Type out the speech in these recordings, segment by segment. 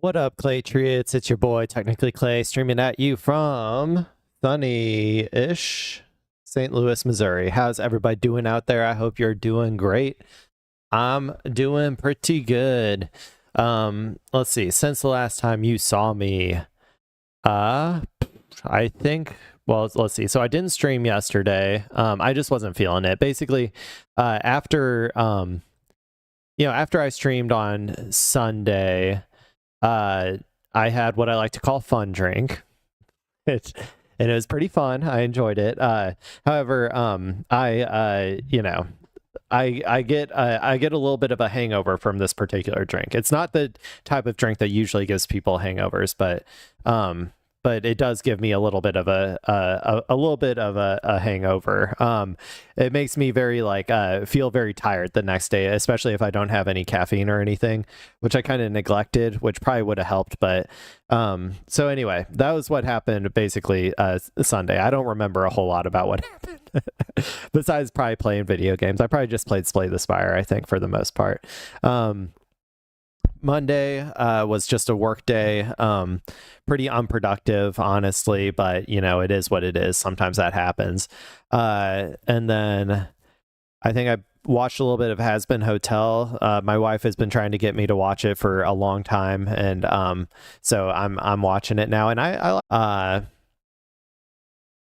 What up, Patriots? It's your boy, Technically Clay, streaming at you from sunny-ish St. Louis, Missouri. How's everybody doing out there? I hope you're doing great. I'm doing pretty good. Let's see. Since the last time you saw me, I think, well, let's see. So I didn't stream yesterday. I just wasn't feeling it. Basically, after I streamed on Sunday, I had what I like to call fun drink. And it was pretty fun. I enjoyed it. However, I get a little bit of a hangover from this particular drink. It's not the type of drink that usually gives people hangovers, but it does give me a little bit of a hangover. It makes me very feel very tired the next day, especially if I don't have any caffeine or anything, which I kind of neglected, which probably would have helped. But so anyway, that was what happened basically Sunday. I don't remember a whole lot about what happened besides probably playing video games. I probably just played Slay the Spire, I think, for the most part. Monday was just a work day, pretty unproductive, honestly, but it is what it is. Sometimes that happens. And then I think I watched a little bit of Has Been Hotel. My wife has been trying to get me to watch it for a long time, and so I'm watching it now. And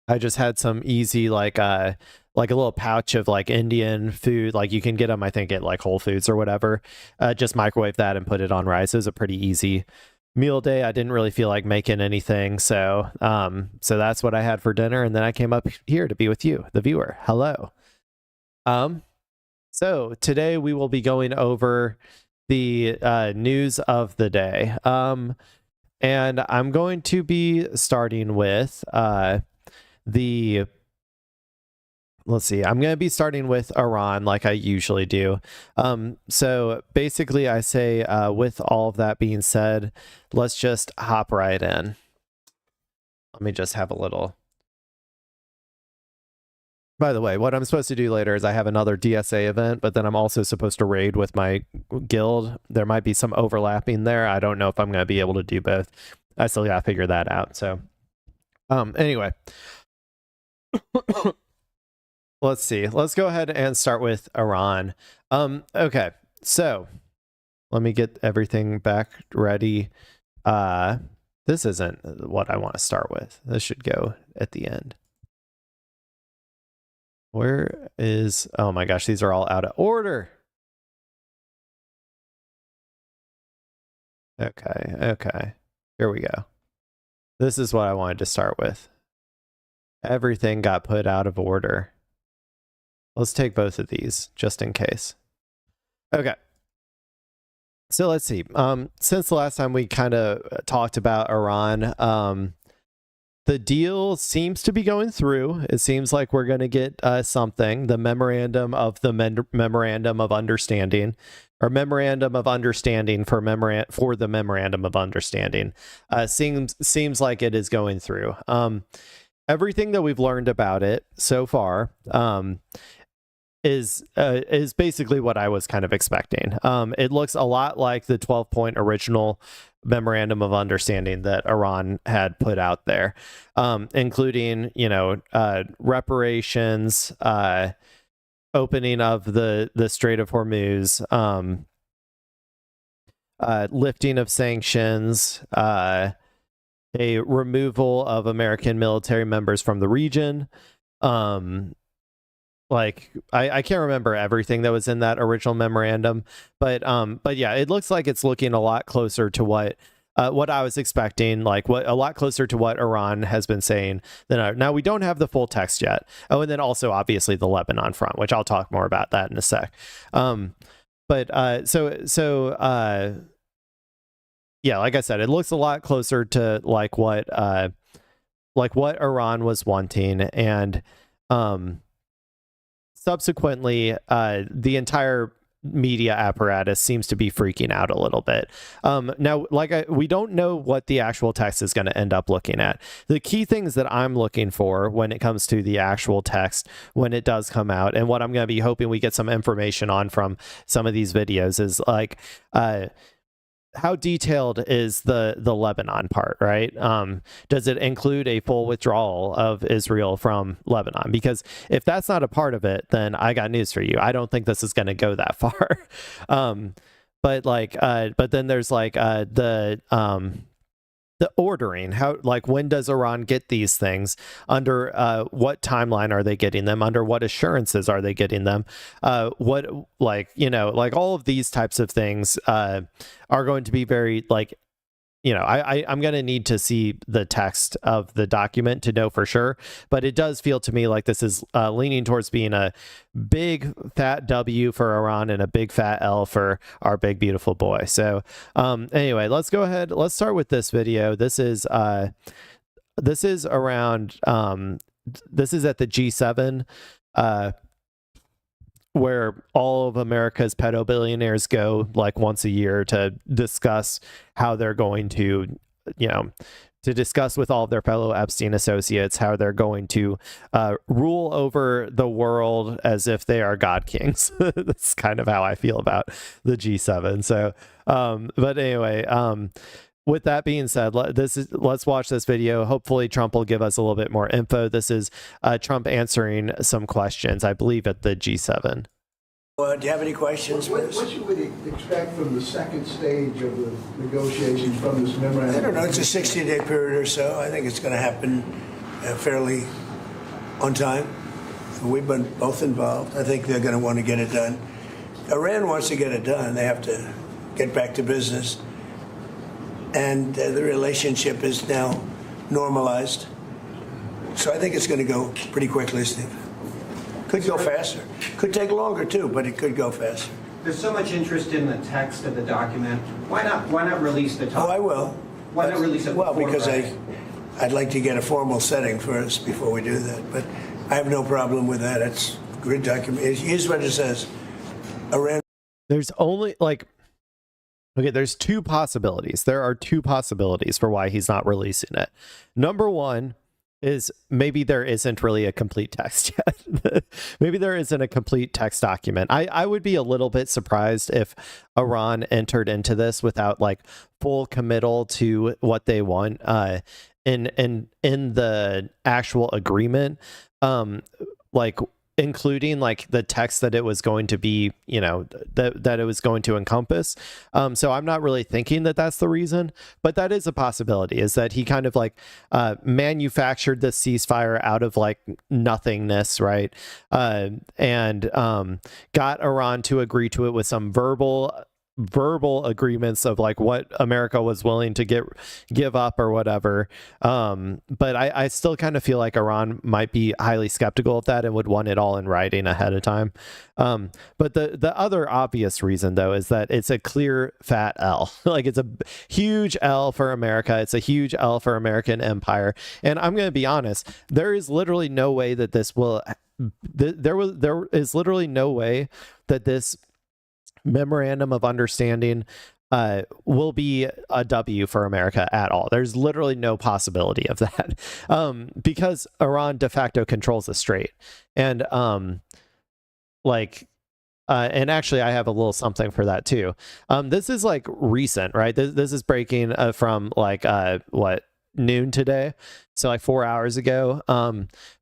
I just had some easy like a little pouch of Indian food. You can get them, I think, at Whole Foods or whatever. Just microwave that and put it on rice. It was a pretty easy meal day. I didn't really feel like making anything. So that's what I had for dinner. And then I came up here to be with you, the viewer. Hello. So today we will be going over the news of the day. And I'm going to be starting with let's see, I'm going to be starting with Iran like I usually do. So basically I say, with all of that being said, let's just hop right in. Let me just have a little. By the way, what I'm supposed to do later is I have another DSA event, but then I'm also supposed to raid with my guild. There might be some overlapping there. I don't know if I'm going to be able to do both. I still got to figure that out. So anyway. Let's see. Let's go ahead and start with Iran. Okay, so let me get everything back ready. This isn't what I want to start with. This should go at the end. Where is... Oh my gosh, these are all out of order. Okay. Here we go. This is what I wanted to start with. Everything got put out of order. Let's take both of these just in case. Okay. So let's see. Since the last time we kind of talked about Iran, the deal seems to be going through. It seems like we're going to get something. The memorandum of Memorandum of Understanding, or Memorandum of Understanding for the Memorandum of Understanding, seems like it is going through. Everything that we've learned about it so far is basically what I was kind of expecting. It looks a lot like the 12-point original Memorandum of Understanding that Iran had put out there, including, reparations, opening of the Strait of Hormuz, lifting of sanctions, a removal of American military members from the region. I can't remember everything that was in that original memorandum, but yeah, it looks like it's looking a lot closer to what I was expecting, a lot closer to what Iran has been saying than now. We don't have the full text yet. Oh, and then also obviously the Lebanon front, which I'll talk more about that in a sec. Yeah, like I said, it looks a lot closer to what Iran was wanting, and subsequently, the entire media apparatus seems to be freaking out a little bit. Now, we don't know what the actual text is going to end up looking at. The key things that I'm looking for when it comes to the actual text, when it does come out, and what I'm going to be hoping we get some information on from some of these videos is how detailed is the Lebanon part, right? Does it include a full withdrawal of Israel from Lebanon? Because if that's not a part of it, then I got news for you. I don't think this is going to go that far. But then there's like the ordering, how, like, when does Iran get these things, under what timeline are they getting them, under what assurances are they getting them, what, like, you know, like all of these types of things are going to be very, like, you know, I'm going to need to see the text of the document to know for sure. But it does feel to me like this is leaning towards being a big fat W for Iran and a big fat L for our big beautiful boy. So anyway, let's go ahead. Let's start with this video. This is around this is at the G7, where all of America's pedo billionaires go like once a year to discuss how they're going to, you know, to discuss with all of their fellow Epstein associates how they're going to rule over the world as if they are God kings. That's kind of how I feel about the G7. So, but anyway, with that being said, let's watch this video. Hopefully Trump will give us a little bit more info. This is Trump answering some questions, I believe, at the G7. Do you have any questions? What should we expect from the second stage of the negotiations from this memorandum? I don't know. It's a 60-day period or so. I think it's going to happen fairly on time. We've been both involved. I think they're going to want to get it done. Iran wants to get it done. They have to get back to business. And the relationship is now normalized. So I think it's going to go pretty quickly, Steve. Could go faster. Could take longer too, but it could go faster. There's so much interest in the text of the document. Why not release the top? Oh, I will. Why not release it? Well, because I'd like to get a formal setting first before we do that. But I have no problem with that. It's a good document. Here's what it says. Iran. There's only like. Okay, there's two possibilities. There are two possibilities for why he's not releasing it. Number one is maybe there isn't really a complete text yet. Maybe there isn't a complete text document. I would be a little bit surprised if Iran entered into this without like full committal to what they want in the actual agreement. Like including like the text that it was going to be, you know, that it was going to encompass. So I'm not really thinking that that's the reason, but that is a possibility, is that he kind of like manufactured this ceasefire out of like nothingness, right? And got Iran to agree to it with some verbal agreements of like what America was willing to give up or whatever. But I still kind of feel like Iran might be highly skeptical of that and would want it all in writing ahead of time. But the other obvious reason though is that it's a clear fat L. Like it's a huge L for America. It's a huge L for American empire. And I'm going to be honest, there is literally no way that this will there is literally no way that this Memorandum of Understanding will be a W for America at all. There's literally no possibility of that, because Iran de facto controls the strait. And and actually I have a little something for that too. This is like recent, right? This is breaking from like noon today, so like 4 hours ago.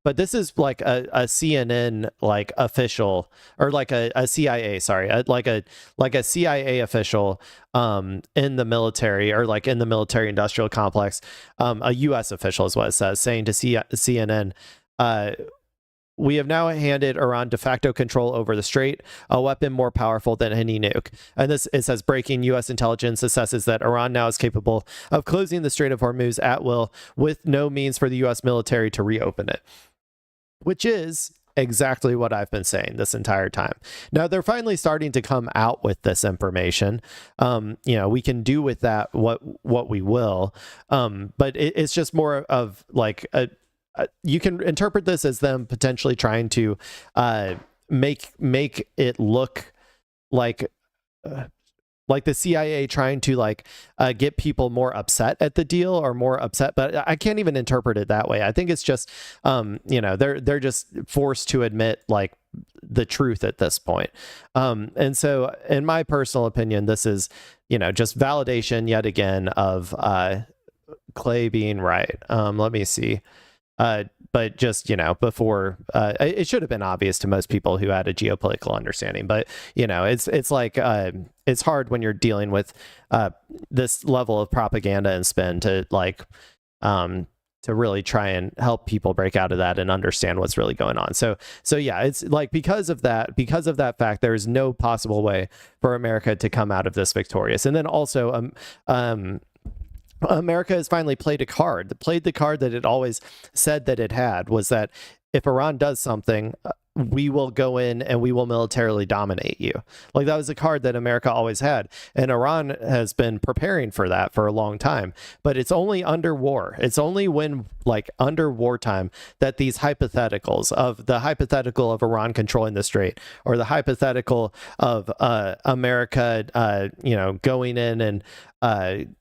But this is like a CNN like official, or like a CIA, sorry, like a CIA official in the military, or like in the military industrial complex, a US official is what it says, saying to CNN, we have now handed Iran de facto control over the strait, a weapon more powerful than any nuke. And this, it says, breaking U.S. intelligence assesses that Iran now is capable of closing the Strait of Hormuz at will, with no means for the U.S. military to reopen it. Which is exactly what I've been saying this entire time. Now they're finally starting to come out with this information. You know, we can do with that what we will. But it's just more of like you can interpret this as them potentially trying to make it look like the CIA trying to like get people more upset at the deal, or more upset, but I can't even interpret it that way. I think it's just you know, they're just forced to admit like the truth at this point. And so in my personal opinion, this is, just validation yet again of Clay being right. Let me see. But just, before, it should have been obvious to most people who had a geopolitical understanding, but, it's like, it's hard when you're dealing with this level of propaganda and spin to to really try and help people break out of that and understand what's really going on. So yeah, it's like, because of that fact, there is no possible way for America to come out of this victorious. And then also, America has finally played the card that it always said that it had, was that if Iran does something, we will go in and we will militarily dominate you. Like, that was a card that America always had. And Iran has been preparing for that for a long time. But it's only under war. It's only when, under wartime, that these hypotheticals of the hypothetical of Iran controlling the strait, or the hypothetical of America, going in and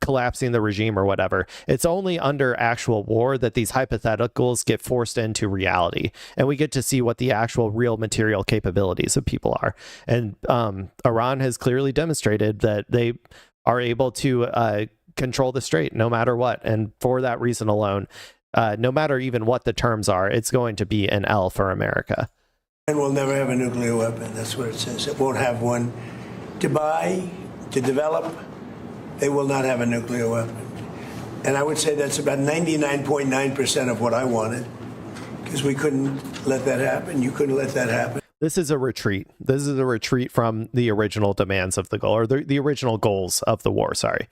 collapsing the regime or whatever. It's only under actual war that these hypotheticals get forced into reality, and we get to see what the actual real material capabilities of people are. And Iran has clearly demonstrated that they are able to control the strait no matter what. And for that reason alone, no matter even what the terms are, it's going to be an L for America. And we'll never have a nuclear weapon. That's what it says. It won't have one to buy, to develop. They will not have a nuclear weapon. And I would say that's about 99.9% of what I wanted, because we couldn't let that happen. You couldn't let that happen. This is a retreat. This is a retreat from the original demands of the goal, or the original goals of the war, sorry.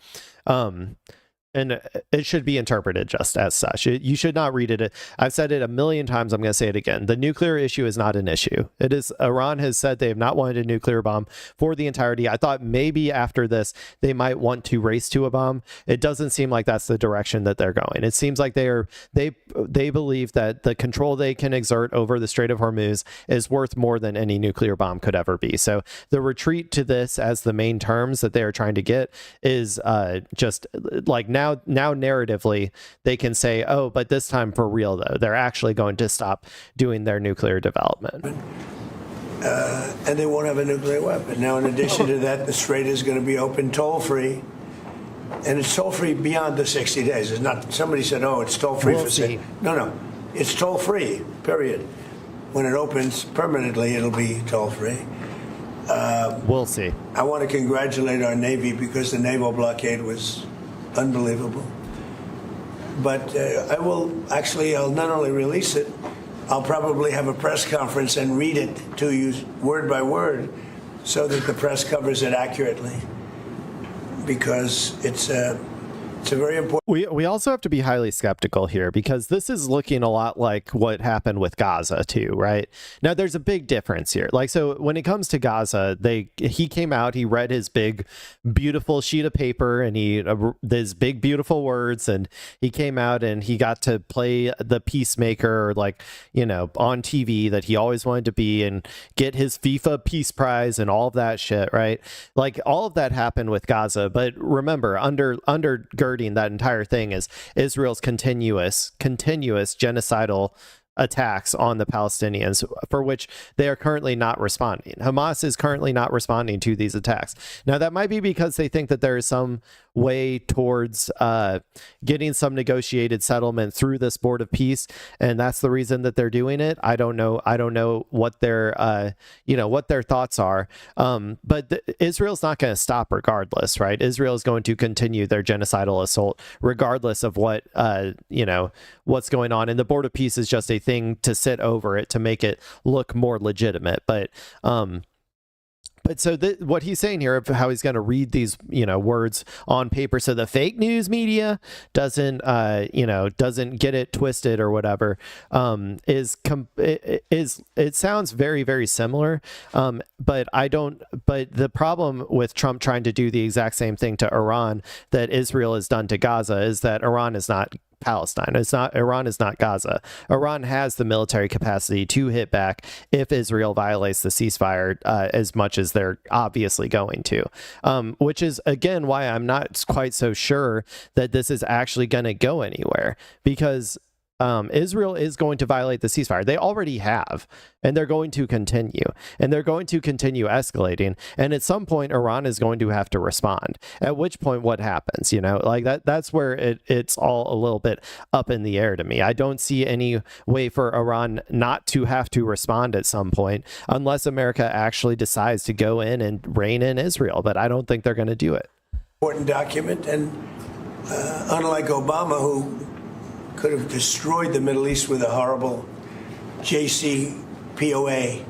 And it should be interpreted just as such. You should not read it. I've said it a million times. I'm going to say it again. The nuclear issue is not an issue. It is. Iran has said they have not wanted a nuclear bomb for the entirety. I thought maybe after this, they might want to race to a bomb. It doesn't seem like that's the direction that they're going. It seems like they believe that the control they can exert over the Strait of Hormuz is worth more than any nuclear bomb could ever be. So the retreat to this as the main terms that they are trying to get is just like, now narratively they can say, oh, but this time for real though, they're actually going to stop doing their nuclear development. And they won't have a nuclear weapon. Now, in addition to that, the strait is going to be open toll-free. And it's toll-free beyond the 60 days. It's not, somebody said, oh, it's toll-free for 60. No. It's toll-free, period. When it opens permanently, it'll be toll-free. We'll see. I want to congratulate our Navy, because the naval blockade was unbelievable. But I'll not only release it, I'll probably have a press conference and read it to you word by word, so that the press covers it accurately, because it's a very important. We also have to be highly skeptical here, because this is looking a lot like what happened with Gaza too, right? Now there's a big difference here. Like, so when it comes to Gaza, he came out, he read his big beautiful sheet of paper, and his big beautiful words, and he came out and he got to play the peacemaker, like, on TV that he always wanted to be, and get his FIFA peace prize and all of that shit, right? Like, all of that happened with Gaza. But remember, undergirding that entire thing is Israel's continuous genocidal attacks on the Palestinians, for which they are currently not responding. Hamas is currently not responding to these attacks. Now, that might be because they think that there is some way towards getting some negotiated settlement through this board of peace, and that's the reason that they're doing it. I don't know what their what their thoughts are, but Israel's not going to stop regardless, right? Israel is going to continue their genocidal assault regardless of what what's going on, and the board of peace is just a thing to sit over it to make it look more legitimate. But so what he's saying here of how he's going to read these, words on paper, so the fake news media doesn't get it twisted or whatever, it sounds very, very similar. But the problem with Trump trying to do the exact same thing to Iran that Israel has done to Gaza is that Iran is not Palestine. Iran is not Gaza. Iran has the military capacity to hit back if Israel violates the ceasefire as much as they're obviously going to, which is, again, why I'm not quite so sure that this is actually going to go anywhere, because Israel is going to violate the ceasefire. They already have, and they're going to continue, and they're going to continue escalating. And at some point, Iran is going to have to respond. At which point, what happens? You know, like that's where it's all a little bit up in the air to me. I don't see any way for Iran not to have to respond at some point, unless America actually decides to go in and rein in Israel. But I don't think they're going to do it. Important document, and unlike Obama, who could have destroyed the Middle East with a horrible JCPOA,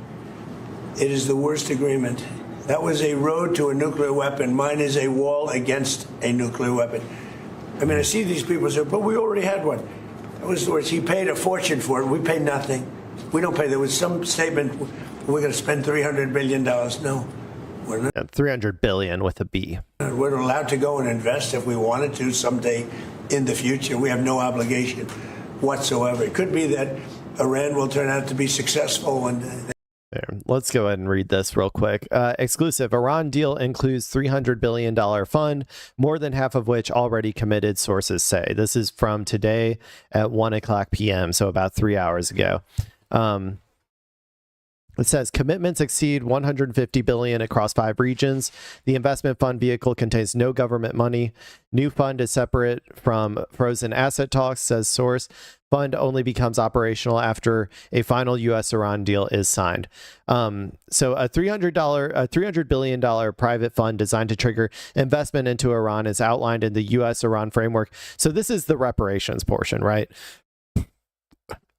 it is the worst agreement. That was a road to a nuclear weapon. Mine is a wall against a nuclear weapon. I mean, I see these people say, but we already had one. That was the words. He paid a fortune for it. We pay nothing. We don't pay. There was some statement, we're going to spend $300 billion. No. We're not. 300 billion with a B. We're allowed to go and invest if we wanted to someday in the future. We have no obligation whatsoever. It could be that Iran will turn out to be successful. And let's go ahead and read this real quick. Exclusive. Iran deal includes $300 billion fund, more than half of which already committed, sources say. This is from today at 1 o'clock p.m., so about 3 hours ago. It says commitments exceed $150 billion across 5 regions. The investment fund vehicle contains no government money. New fund is separate from frozen asset talks, says source. Fund only becomes operational after a final U.S.-Iran deal is signed. So a $300 billion private fund designed to trigger investment into Iran is outlined in the U.S.-Iran framework. So this is the reparations portion, right?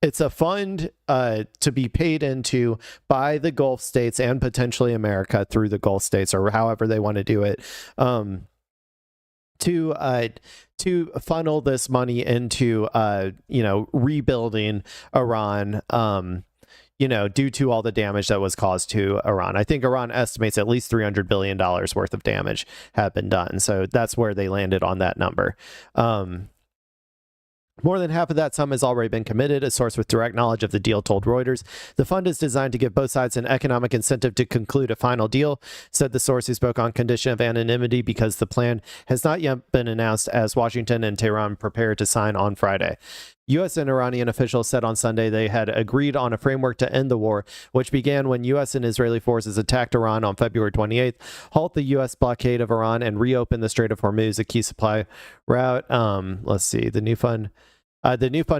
It's a fund to be paid into by the Gulf states and potentially America through the Gulf states, or however they want to do it, to funnel this money into rebuilding Iran. Due to all the damage that was caused to Iran. I think Iran estimates at least $300 billion worth of damage had been done. So that's where they landed on that number. More than half of that sum has already been committed. A source with direct knowledge of the deal told Reuters. The fund is designed to give both sides an economic incentive to conclude a final deal, said the source who spoke on condition of anonymity because the plan has not yet been announced as Washington and Tehran prepare to sign on Friday. U.S. and Iranian officials said on Sunday they had agreed on a framework to end the war, which began when U.S. and Israeli forces attacked Iran on February 28th, halt the U.S. blockade of Iran, and reopen the Strait of Hormuz, a key supply route. Let's see. The new fund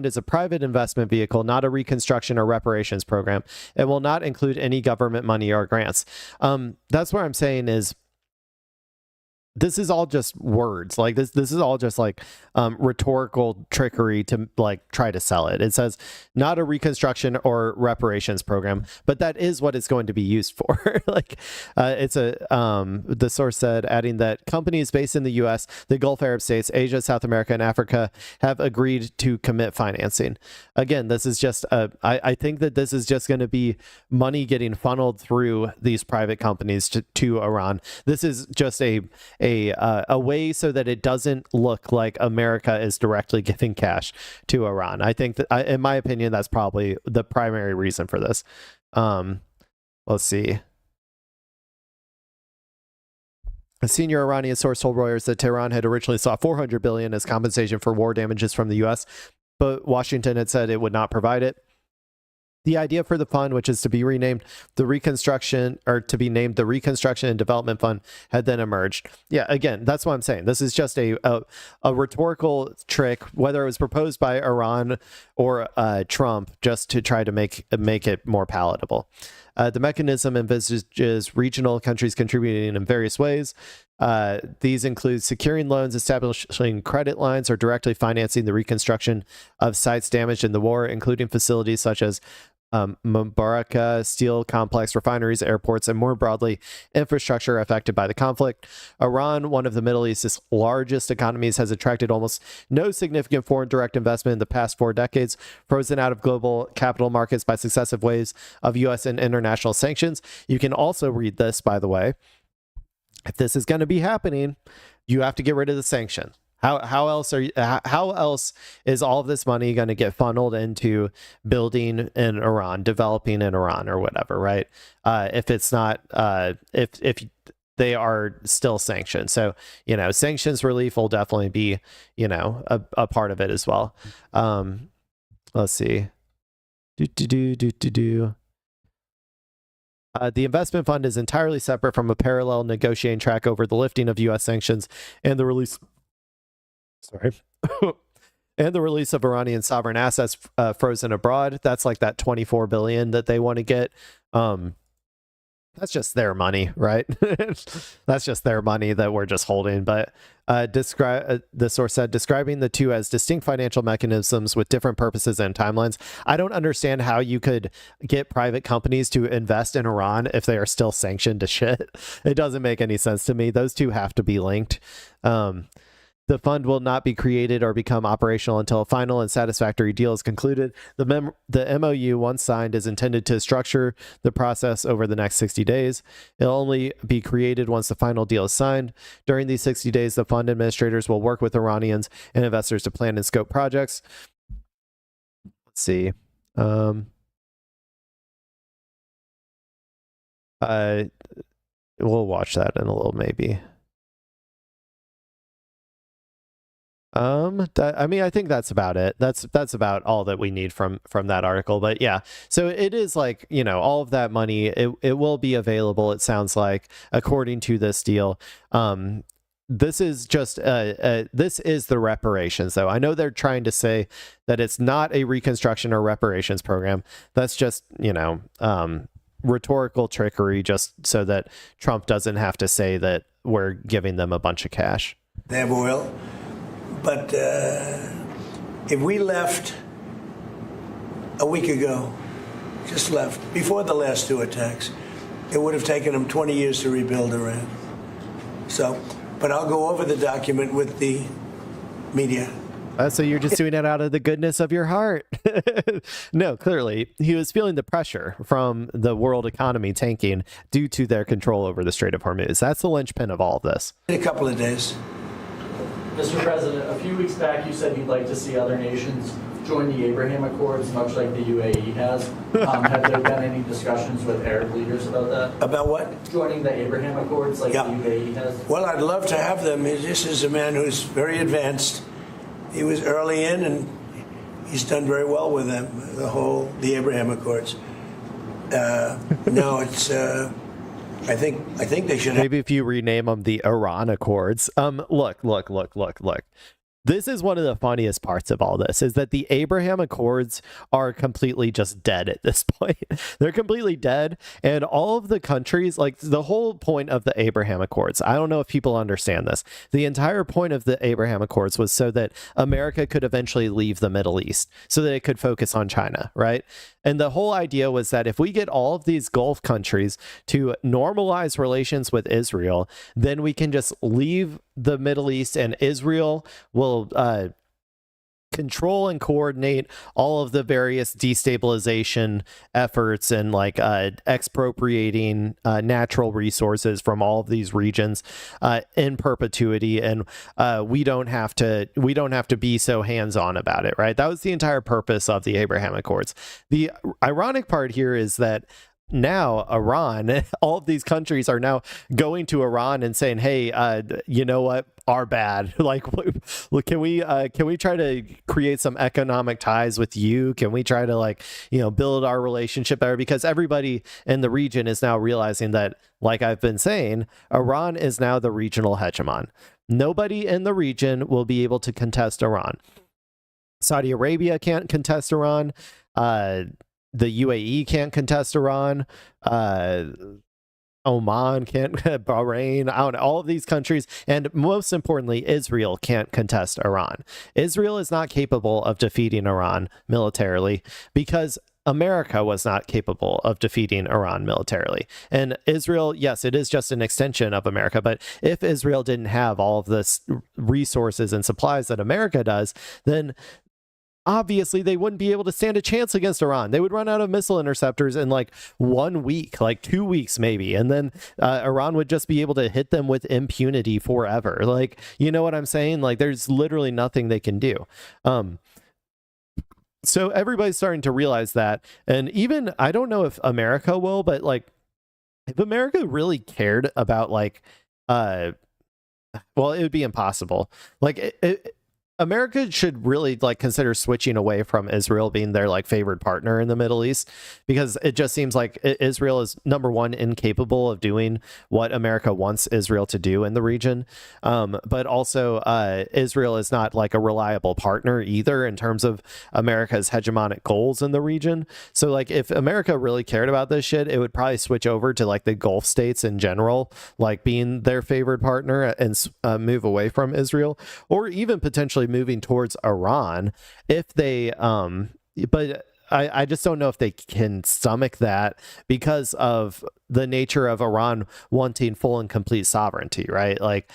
is a private investment vehicle, not a reconstruction or reparations program. It will not include any government money or grants. That's what I'm saying is this is all just words. Like this is all just like rhetorical trickery to like try to sell it. It says not a reconstruction or reparations program, but that is what it's going to be used for. The source said, adding that companies based in the U.S., the Gulf Arab states, Asia, South America, and Africa have agreed to commit financing. Again, this is just I think that this is just going to be money getting funneled through these private companies to Iran. This is just a way so that it doesn't look like America is directly giving cash to Iran. I think that, in my opinion, that's probably the primary reason for this. Let's see. A senior Iranian source told Reuters that Tehran had originally sought $400 billion as compensation for war damages from the U.S., but Washington had said it would not provide it. The idea for the fund, which is to be renamed the Reconstruction and Development Fund, had then emerged. Yeah, again, that's what I'm saying. This is just a rhetorical trick, whether it was proposed by Iran or Trump, just to try to make it more palatable. The mechanism envisages regional countries contributing in various ways. These include securing loans, establishing credit lines, or directly financing the reconstruction of sites damaged in the war, including facilities such as Mubaraka steel complex, refineries, airports, and more broadly, infrastructure affected by the conflict. Iran, one of the Middle East's largest economies, has attracted almost no significant foreign direct investment in the past 4 decades, frozen out of global capital markets by successive waves of U.S. and international sanctions. You can also read this, by the way. If this is going to be happening, you have to get rid of the sanction. How else is all of this money going to get funneled into building in Iran, developing in Iran, or whatever, right? If it's not, if they are still sanctioned. So, sanctions relief will definitely be, a part of it as well. let's see. The investment fund is entirely separate from a parallel negotiating track over the lifting of U.S. sanctions and the release. Sorry. And the release of Iranian sovereign assets frozen abroad. That's like that $24 billion that they want to get. That's just their money, right? That's just their money that we're just holding. But the source said, describing the two as distinct financial mechanisms with different purposes and timelines. I don't understand how you could get private companies to invest in Iran if they are still sanctioned to shit. It doesn't make any sense to me. Those two have to be linked. The fund will not be created or become operational until a final and satisfactory deal is concluded. The MoU, once signed, is intended to structure the process over the next 60 days. It'll only be created once the final deal is signed. During these 60 days, the fund administrators will work with Iranians and investors to plan and scope projects. Let's see. We'll watch that in a little, maybe. I think that's about it. That's about all that we need from that article. But yeah, so it is like, all of that money, it will be available, it sounds like, according to this deal. This is just this is the reparations, though. I know they're trying to say that it's not a reconstruction or reparations program. That's just, rhetorical trickery, just so that Trump doesn't have to say that we're giving them a bunch of cash. They have oil. But if we left a week ago, just left, before the last two attacks, it would have taken them 20 years to rebuild Iran. So, but I'll go over the document with the media. So you're just doing it out of the goodness of your heart. No, clearly, he was feeling the pressure from the world economy tanking due to their control over the Strait of Hormuz. That's the linchpin of all of this. In a couple of days. Mr. President, a few weeks back you said you'd like to see other nations join the Abraham Accords, much like the UAE has. Have there been any discussions with Arab leaders about that? About what? Joining the Abraham Accords like the UAE has? Well, I'd love to have them. This is a man who's very advanced. He was early in, and he's done very well with them, the Abraham Accords. No, it's... I think they should. Maybe if you rename them the Iran Accords. Look. This is one of the funniest parts of all this, is that the Abraham Accords are completely just dead at this point. They're completely dead. And all of the countries, like the whole point of the Abraham Accords, I don't know if people understand this. The entire point of the Abraham Accords was so that America could eventually leave the Middle East so that it could focus on China, right? And the whole idea was that if we get all of these Gulf countries to normalize relations with Israel, then we can just leave the Middle East and Israel will control and coordinate all of the various destabilization efforts and expropriating natural resources from all of these regions in perpetuity, and we don't have to be so hands-on about it, right? That was the entire purpose of the Abraham Accords. The ironic part here is that now Iran, all of these countries are now going to Iran and saying, hey, you know what, our bad. Like, can we try to create some economic ties with you? Can we try to build our relationship better? Because everybody in the region is now realizing that, like I've been saying, Iran is now the regional hegemon. Nobody in the region will be able to contest Iran. Saudi Arabia can't contest Iran. The UAE can't contest Iran. Oman can't, Bahrain, I don't know, all of these countries, and most importantly, Israel can't contest Iran. Israel is not capable of defeating Iran militarily because America was not capable of defeating Iran militarily. And Israel, yes, it is just an extension of America, but if Israel didn't have all of this resources and supplies that America does, then obviously they wouldn't be able to stand a chance against Iran. They would run out of missile interceptors in 1 week, 2 weeks maybe, and then Iran would just be able to hit them with impunity forever. You know what I'm saying? There's literally nothing they can do. So everybody's starting to realize that, and even I don't know if America will, but if America really cared about well, it would be impossible. America should really like consider switching away from Israel being their like favored partner in the Middle East, because it just seems like Israel is, number one, incapable of doing what America wants Israel to do in the region, but also Israel is not like a reliable partner either in terms of America's hegemonic goals in the region. So like if America really cared about this shit, it would probably switch over to like the Gulf states in general, like being their favored partner, and move away from Israel, or even potentially moving towards Iran if they but I just don't know if they can stomach that because of the nature of Iran wanting full and complete sovereignty, right? Like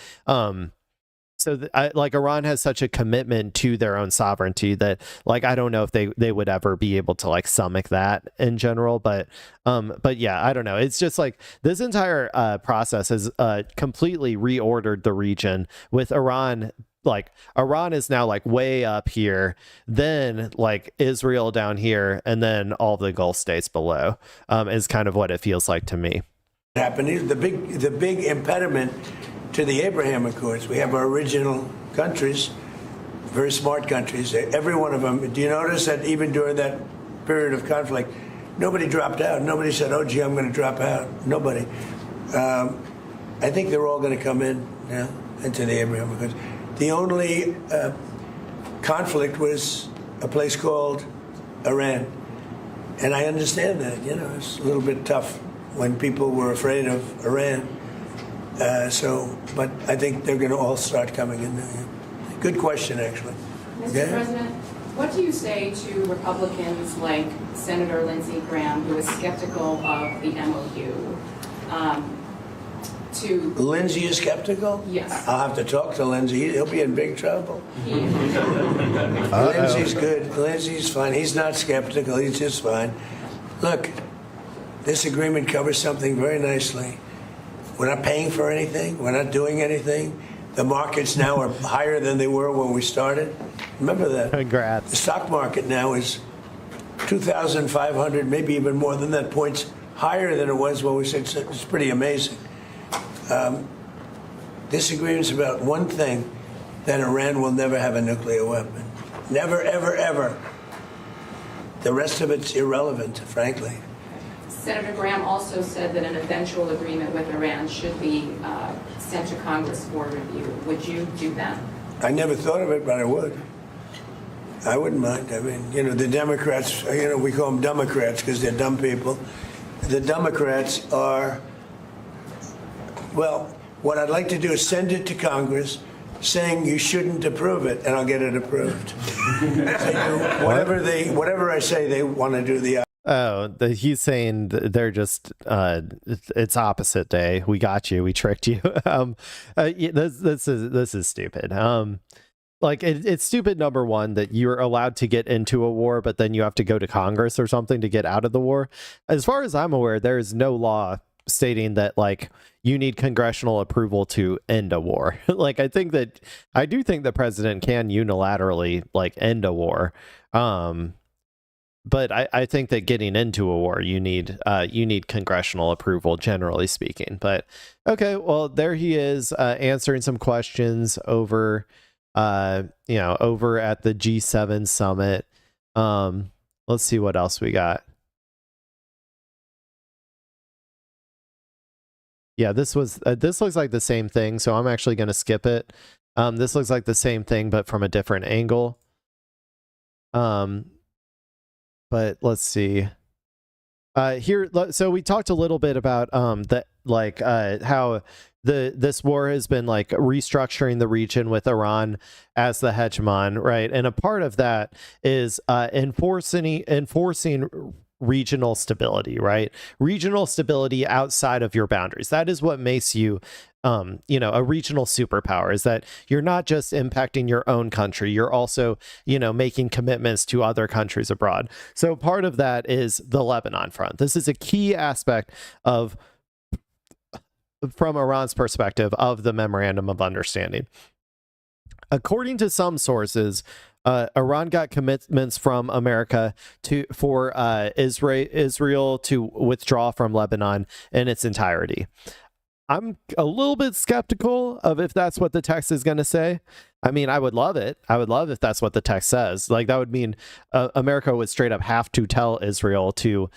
like Iran has such a commitment to their own sovereignty that like I don't know if they would ever be able to like stomach that in general, but yeah, I don't know. It's just like this entire process has completely reordered the region, with Iran. Like Iran is now like way up here, then like Israel down here, and then all the Gulf states below, is kind of what it feels like to me. Happening, the big impediment to the Abraham Accords. We have our original countries, very smart countries, every one of them. Do you notice that even during that period of conflict, nobody dropped out? Nobody said, oh, gee, I'm going to drop out. Nobody. I think they're all going to come in now into the Abraham Accords. The only conflict was a place called Iran. And I understand that, it's a little bit tough when people were afraid of Iran. But I think they're going to all start coming in now. Yeah. Good question, actually. Mr. President, what do you say to Republicans like Senator Lindsey Graham, who is skeptical of the MoU? Lindsey is skeptical? Yes. I'll have to talk to Lindsey. He'll be in big trouble. Lindsey's good. Lindsey's fine. He's not skeptical. He's just fine. Look, this agreement covers something very nicely. We're not paying for anything. We're not doing anything. The markets now are higher than they were when we started. Remember that. Congrats. The stock market now is 2,500, maybe even more than that, points higher than it was when we said. It's pretty amazing. This agreement's about one thing, that Iran will never have a nuclear weapon. Never, ever, ever. The rest of it's irrelevant, frankly. Senator Graham also said that an eventual agreement with Iran should be sent to Congress for review. Would you do that? I never thought of it, but I would. I wouldn't mind. I mean, the Democrats, we call them Democrats because they're dumb people. The Democrats are, well, what I'd like to do is send it to Congress saying you shouldn't approve it, and I'll get it approved. Whatever I say, they want to do the. Oh, he's saying they're just it's opposite day. We got you. We tricked you. This is stupid. Like it's stupid. Number one, that you're allowed to get into a war, but then you have to go to Congress or something to get out of the war. As far as I'm aware, there is no law stating that like you need congressional approval to end a war. Like I do think the president can unilaterally like end a war. But I think that getting into a war, you need congressional approval, generally speaking. But okay, well, there he is answering some questions over at the G7 summit. Let's see what else we got. Yeah, this looks like the same thing, so I'm actually going to skip it. This looks like the same thing, but from a different angle. But let's see. Here, so we talked a little bit about how this war has been like restructuring the region with Iran as the hegemon, right? And a part of that is enforcing regional stability, right? Regional stability outside of your boundaries. That is what makes you a regional superpower, is that you're not just impacting your own country, you're also, making commitments to other countries abroad. So part of that is the Lebanon front. This is a key aspect of, from Iran's perspective, of the Memorandum of Understanding. According to some sources, Iran got commitments from America for Israel to withdraw from Lebanon in its entirety. I'm a little bit skeptical of if that's what the text is going to say. I mean, I would love it. I would love if that's what the text says. Like, that would mean America would straight up have to tell Israel to,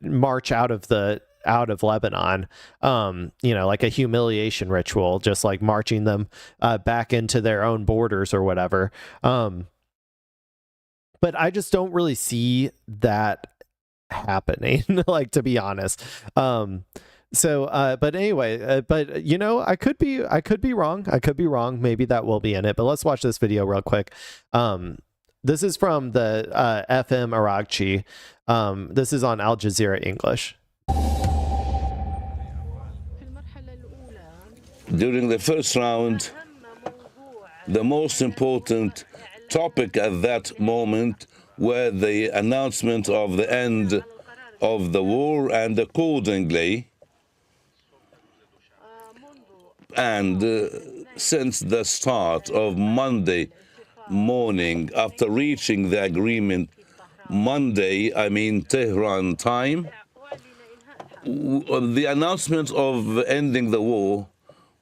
march out of Lebanon, like a humiliation ritual, just like marching them back into their own borders or whatever. But I just don't really see that happening, like, to be honest. But anyway, I could be wrong. I could be wrong. Maybe that will be in it. But let's watch this video real quick. This is from the FM Aragchi. This is on Al Jazeera English. During the first round, the most important topic at that moment were the announcement of the end of the war, and accordingly, and since the start of Monday morning, after reaching the agreement Monday, I mean Tehran time, the announcement of ending the war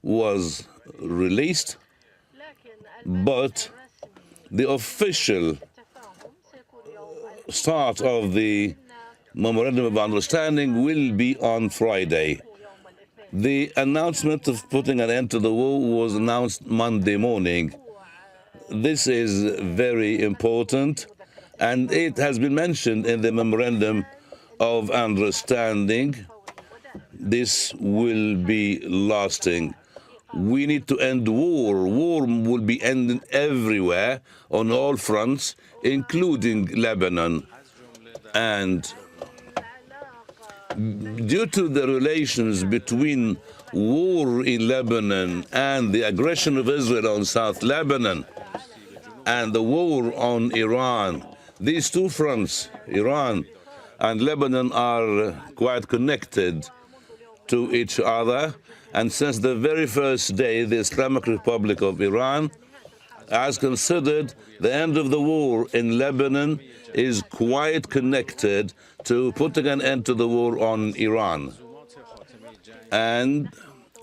was released, but the official start of the Memorandum of Understanding will be on Friday. The announcement of putting an end to the war was announced Monday morning. This is very important, and it has been mentioned in the Memorandum of Understanding. This will be lasting. We need to end war. War will be ending everywhere on all fronts, including Lebanon. And due to the relations between war in Lebanon and the aggression of Israel on South Lebanon and the war on Iran, these two fronts, Iran and Lebanon, are quite connected to each other. And since the very first day, the Islamic Republic of Iran has considered the end of the war in Lebanon is quite connected to putting an end to the war on Iran. And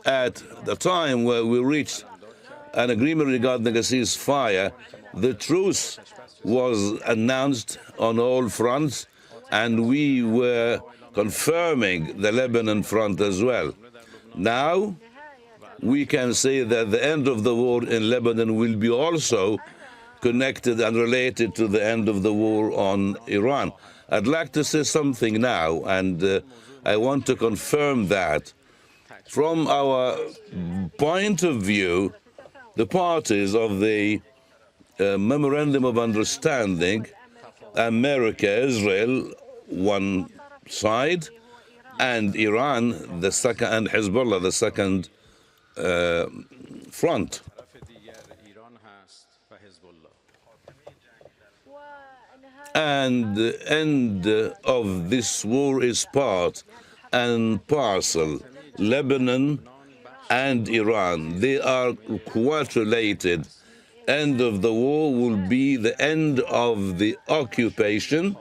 at the time where we reached an agreement regarding a ceasefire, the truce was announced on all fronts, and we were confirming the Lebanon front as well. Now, we can say that the end of the war in Lebanon will be also connected and related to the end of the war on Iran. I'd like to say something now, and I want to confirm that. From our point of view, the parties of the Memorandum of Understanding, America, Israel, one side, and Iran, the second, and Hezbollah, the second front. And the end of this war is part and parcel. Lebanon and Iran, they are quite related. End of the war will be the end of the occupation,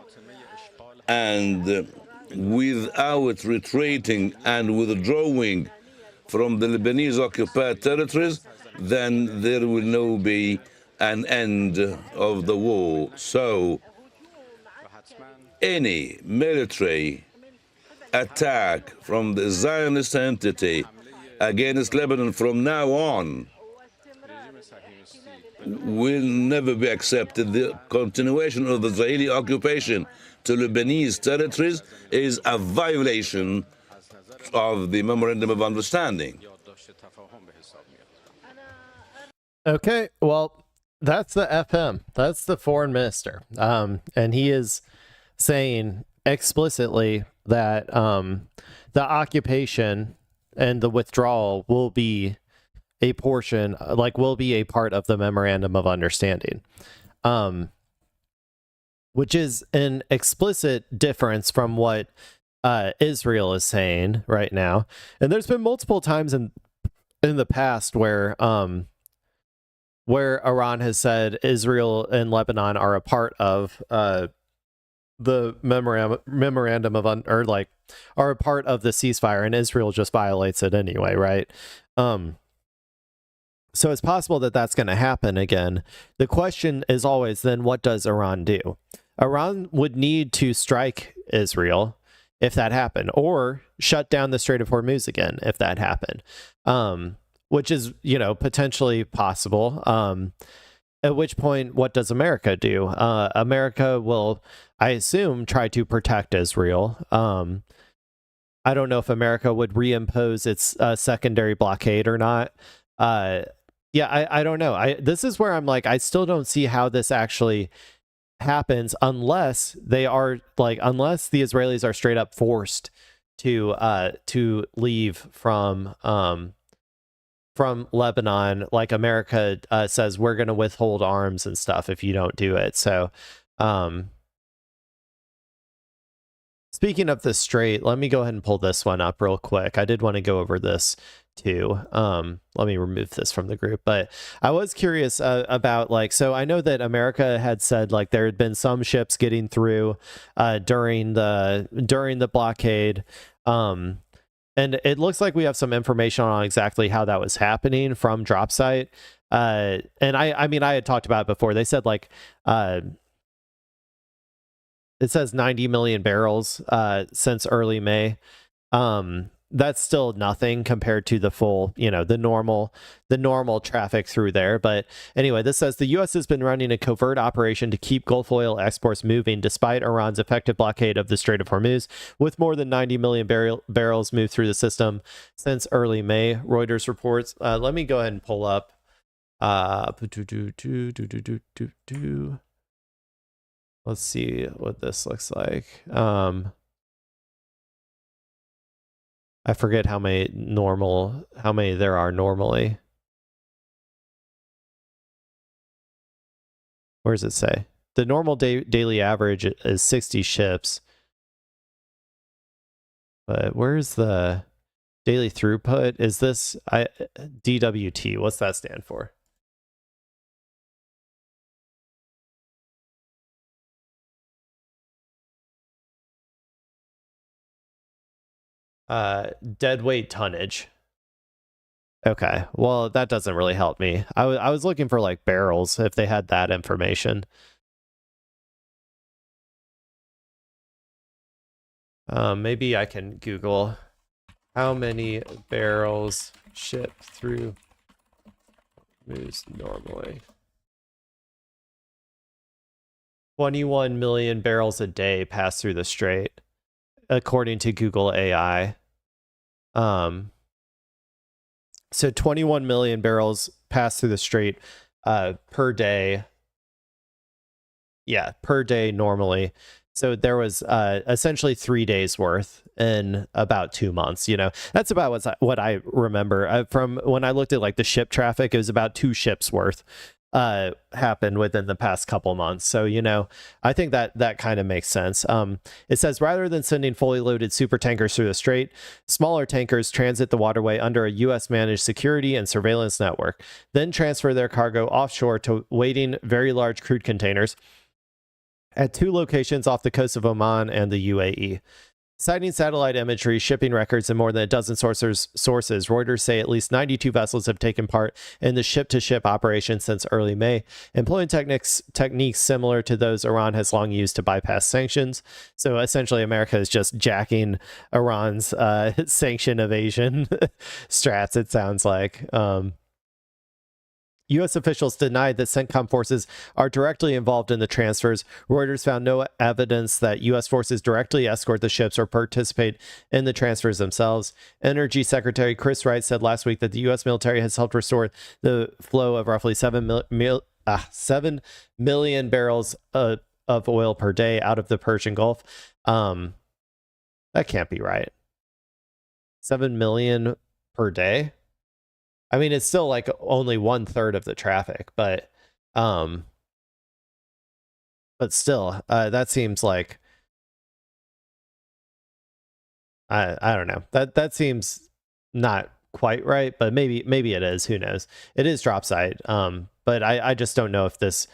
and without retreating and withdrawing from the Lebanese occupied territories, then there will no be an end of the war. So any military attack from the Zionist entity against Lebanon from now on will never be accepted. The continuation of the Israeli occupation to Lebanese territories is a violation of the Memorandum of Understanding. Okay, well, that's the FM. That's the foreign minister. And he is saying explicitly that the occupation and the withdrawal will be a portion, will be a part of the Memorandum of Understanding, which is an explicit difference from what Israel is saying right now. And there's been multiple times in the past where Iran has said Israel and Lebanon are a part of the memorandum of or like are a part of the ceasefire, and Israel just violates it anyway, right? So it's possible that that's going to happen again. The question is always then, what does Iran do? Iran would need to strike Israel if that happened, or shut down the Strait of Hormuz again if that happened, which is, potentially possible. At which point, what does America do? America will, I assume, try to protect Israel. I don't know if America would reimpose its secondary blockade or not. I don't know. This is where I'm like, I still don't see how this actually happens unless the Israelis are straight up forced to leave from Lebanon. Like America says, we're going to withhold arms and stuff if you don't do it. So speaking of the strait, let me go ahead and pull this one up real quick. I did want to go over this too. Let me remove this from the group, but I was curious about so I know that America had said there had been some ships getting through during the blockade, and it looks like we have some information on exactly how that was happening from drop site. And I mean I had talked about it before. They said it says 90 million barrels since early May. That's still nothing compared to the full, the normal traffic through there. But anyway, this says the U.S. has been running a covert operation to keep Gulf oil exports moving despite Iran's effective blockade of the Strait of Hormuz, with more than 90 million barrels moved through the system since early May, Reuters reports. Let me go ahead and pull up. Let's see what this looks like. I forget how many there are normally. Where does it say? The normal daily average is 60 ships. But where's the daily throughput? Is this DWT? What's that stand for? Deadweight tonnage. Okay, well that doesn't really help me. I was looking for barrels if they had that information. Maybe I can Google how many barrels ship through moves normally. 21 million barrels a day pass through the strait, according to Google AI. So 21 million barrels pass through the strait per day. Yeah, per day normally. So there was essentially 3 days worth in about 2 months. That's about what I remember from when I looked at the ship traffic. It was about 2 ships worth happened within the past couple months. So, I think that kind of makes sense. It says rather than sending fully loaded super tankers through the strait, smaller tankers transit the waterway under a U.S. managed security and surveillance network, then transfer their cargo offshore to waiting very large crude containers at 2 locations off the coast of Oman and the UAE. Citing satellite imagery, shipping records, and more than a dozen sources, Reuters say at least 92 vessels have taken part in the ship-to-ship operation since early May, employing techniques similar to those Iran has long used to bypass sanctions. So essentially, America is just jacking Iran's sanction evasion strats, it sounds like. U.S. officials denied that CENTCOM forces are directly involved in the transfers. Reuters found no evidence that U.S. forces directly escort the ships or participate in the transfers themselves. Energy Secretary Chris Wright said last week that the U.S. military has helped restore the flow of roughly 7 million barrels of oil per day out of the Persian Gulf. That can't be right. 7 million per day? I mean, it's still only 1/3 of the traffic, but still, that seems like I don't know. That seems not quite right, but maybe it is. Who knows? It is drop site, but I just don't know if this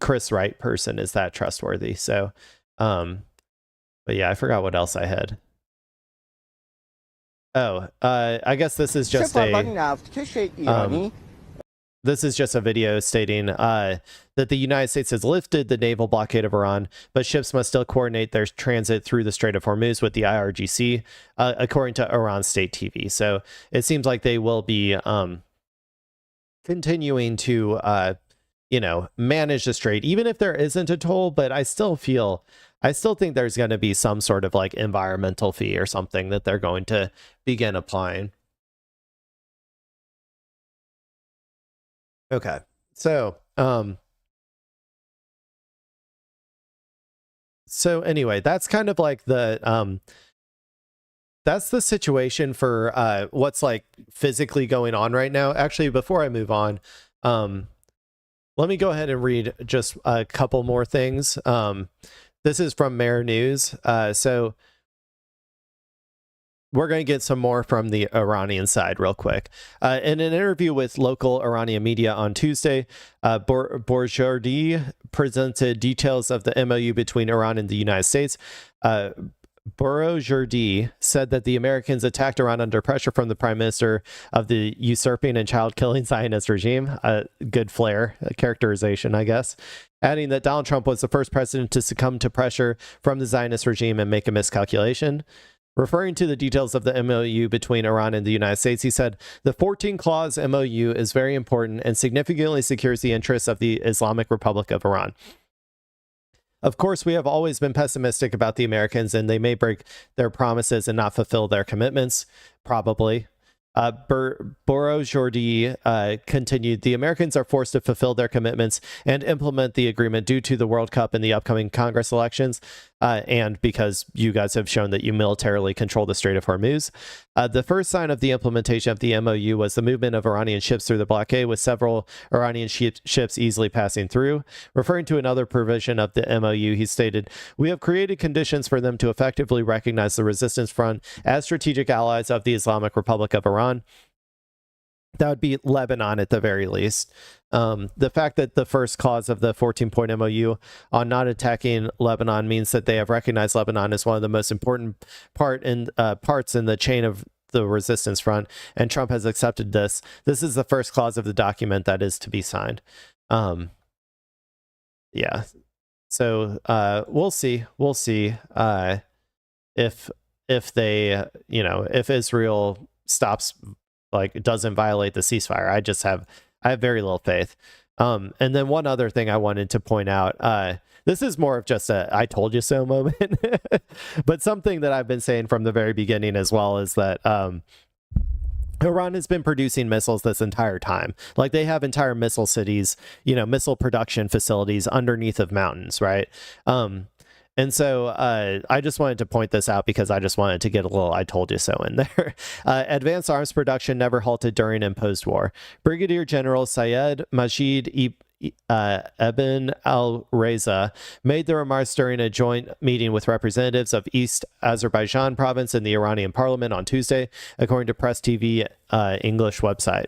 Chris Wright person is that trustworthy. So But yeah, I forgot what else I had. Oh, I guess this is just this is just a video stating that the United States has lifted the naval blockade of Iran, but ships must still coordinate their transit through the Strait of Hormuz with the IRGC, according to Iran state TV. So it seems like they will be continuing to, manage the strait, even if there isn't a toll. But I still think there's going to be some sort of like environmental fee or something that they're going to begin applying. Okay, so anyway, that's kind of like that's the situation for what's like physically going on right now. Actually, before I move on, let me go ahead and read just a couple more things. This is from Mer News. So we're going to get some more from the Iranian side real quick. In an interview with local Iranian media on Tuesday, Bourjardi presented details of the MoU between Iran and the United States. Bourjardi said that the Americans attacked Iran under pressure from the prime minister of the usurping and child-killing Zionist regime. Good flair characterization, I guess. Adding that Donald Trump was the first president to succumb to pressure from the Zionist regime and make a miscalculation. Referring to the details of the MoU between Iran and the United States, he said, the 14-clause MoU is very important and significantly secures the interests of the Islamic Republic of Iran. Of course, we have always been pessimistic about the Americans, and they may break their promises and not fulfill their commitments, probably. Bourjardi continued, the Americans are forced to fulfill their commitments and implement the agreement due to the World Cup and the upcoming Congress elections, and because you guys have shown that you militarily control the Strait of Hormuz. The first sign of the implementation of the MoU was the movement of Iranian ships through the blockade, with several Iranian ships easily passing through. Referring to another provision of the MoU, he stated, we have created conditions for them to effectively recognize the Resistance Front as strategic allies of the Islamic Republic of Iran. That would be Lebanon at the very least. The fact that the first clause of the 14-point MoU on not attacking Lebanon means that they have recognized Lebanon as one of the most important parts in the chain of the Resistance Front, and Trump has accepted this. This is the first clause of the document that is to be signed. Yeah. So we'll see if they, if Israel stops, like, doesn't violate the ceasefire. I have very little faith. And then one other thing I wanted to point out, this is more of just a I told you so moment, but something that I've been saying from the very beginning as well is that Iran has been producing missiles this entire time. Like, they have entire missile cities, missile production facilities underneath of mountains, right? And so I just wanted to point this out because I just wanted to get a little I told you so in there. Advanced arms production never halted during and post-war. Brigadier General Syed Majid Ibn al-Reza made the remarks during a joint meeting with representatives of East Azerbaijan province in the Iranian parliament on Tuesday, according to Press TV English website.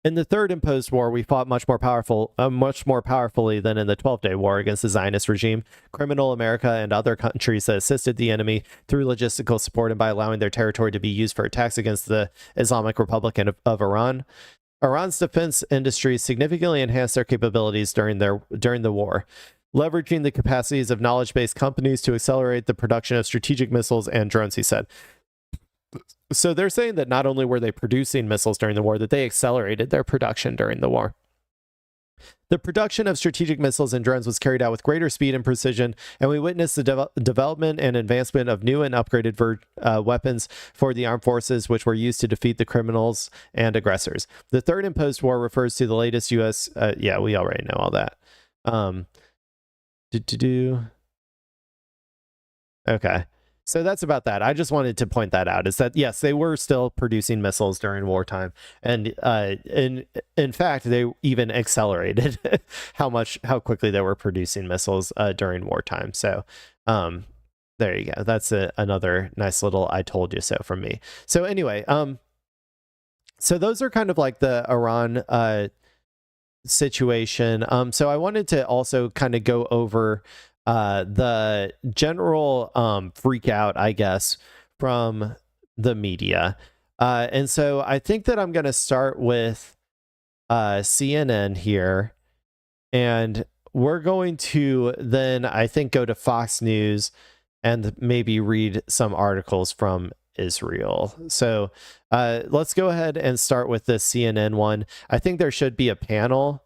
In the third imposed war, we fought much more powerfully than in the 12-day war against the Zionist regime, criminal America, and other countries that assisted the enemy through logistical support and by allowing their territory to be used for attacks against the Islamic Republic of Iran. Iran's defense industries significantly enhanced their capabilities during the war, leveraging the capacities of knowledge-based companies to accelerate the production of strategic missiles and drones, he said. So they're saying that not only were they producing missiles during the war, that they accelerated their production during the war. The production of strategic missiles and drones was carried out with greater speed and precision, and we witnessed the development and advancement of new and upgraded weapons for the armed forces, which were used to defeat the criminals and aggressors. The third imposed war refers to the latest U.S. Yeah, we already know all that. Okay. So that's about that. I just wanted to point that out, is that, yes, they were still producing missiles during wartime. And in fact, they even accelerated how quickly they were producing missiles during wartime. So there you go. That's another nice little I told you so from me. So anyway, so those are kind of like the Iran situation. So I wanted to also kind of go over the general freakout, I guess, from the media. And so I think that I'm going to start with CNN here, and we're going to then, I think, go to Fox News and maybe read some articles from Israel. So let's go ahead and start with this CNN one. I think there should be a panel.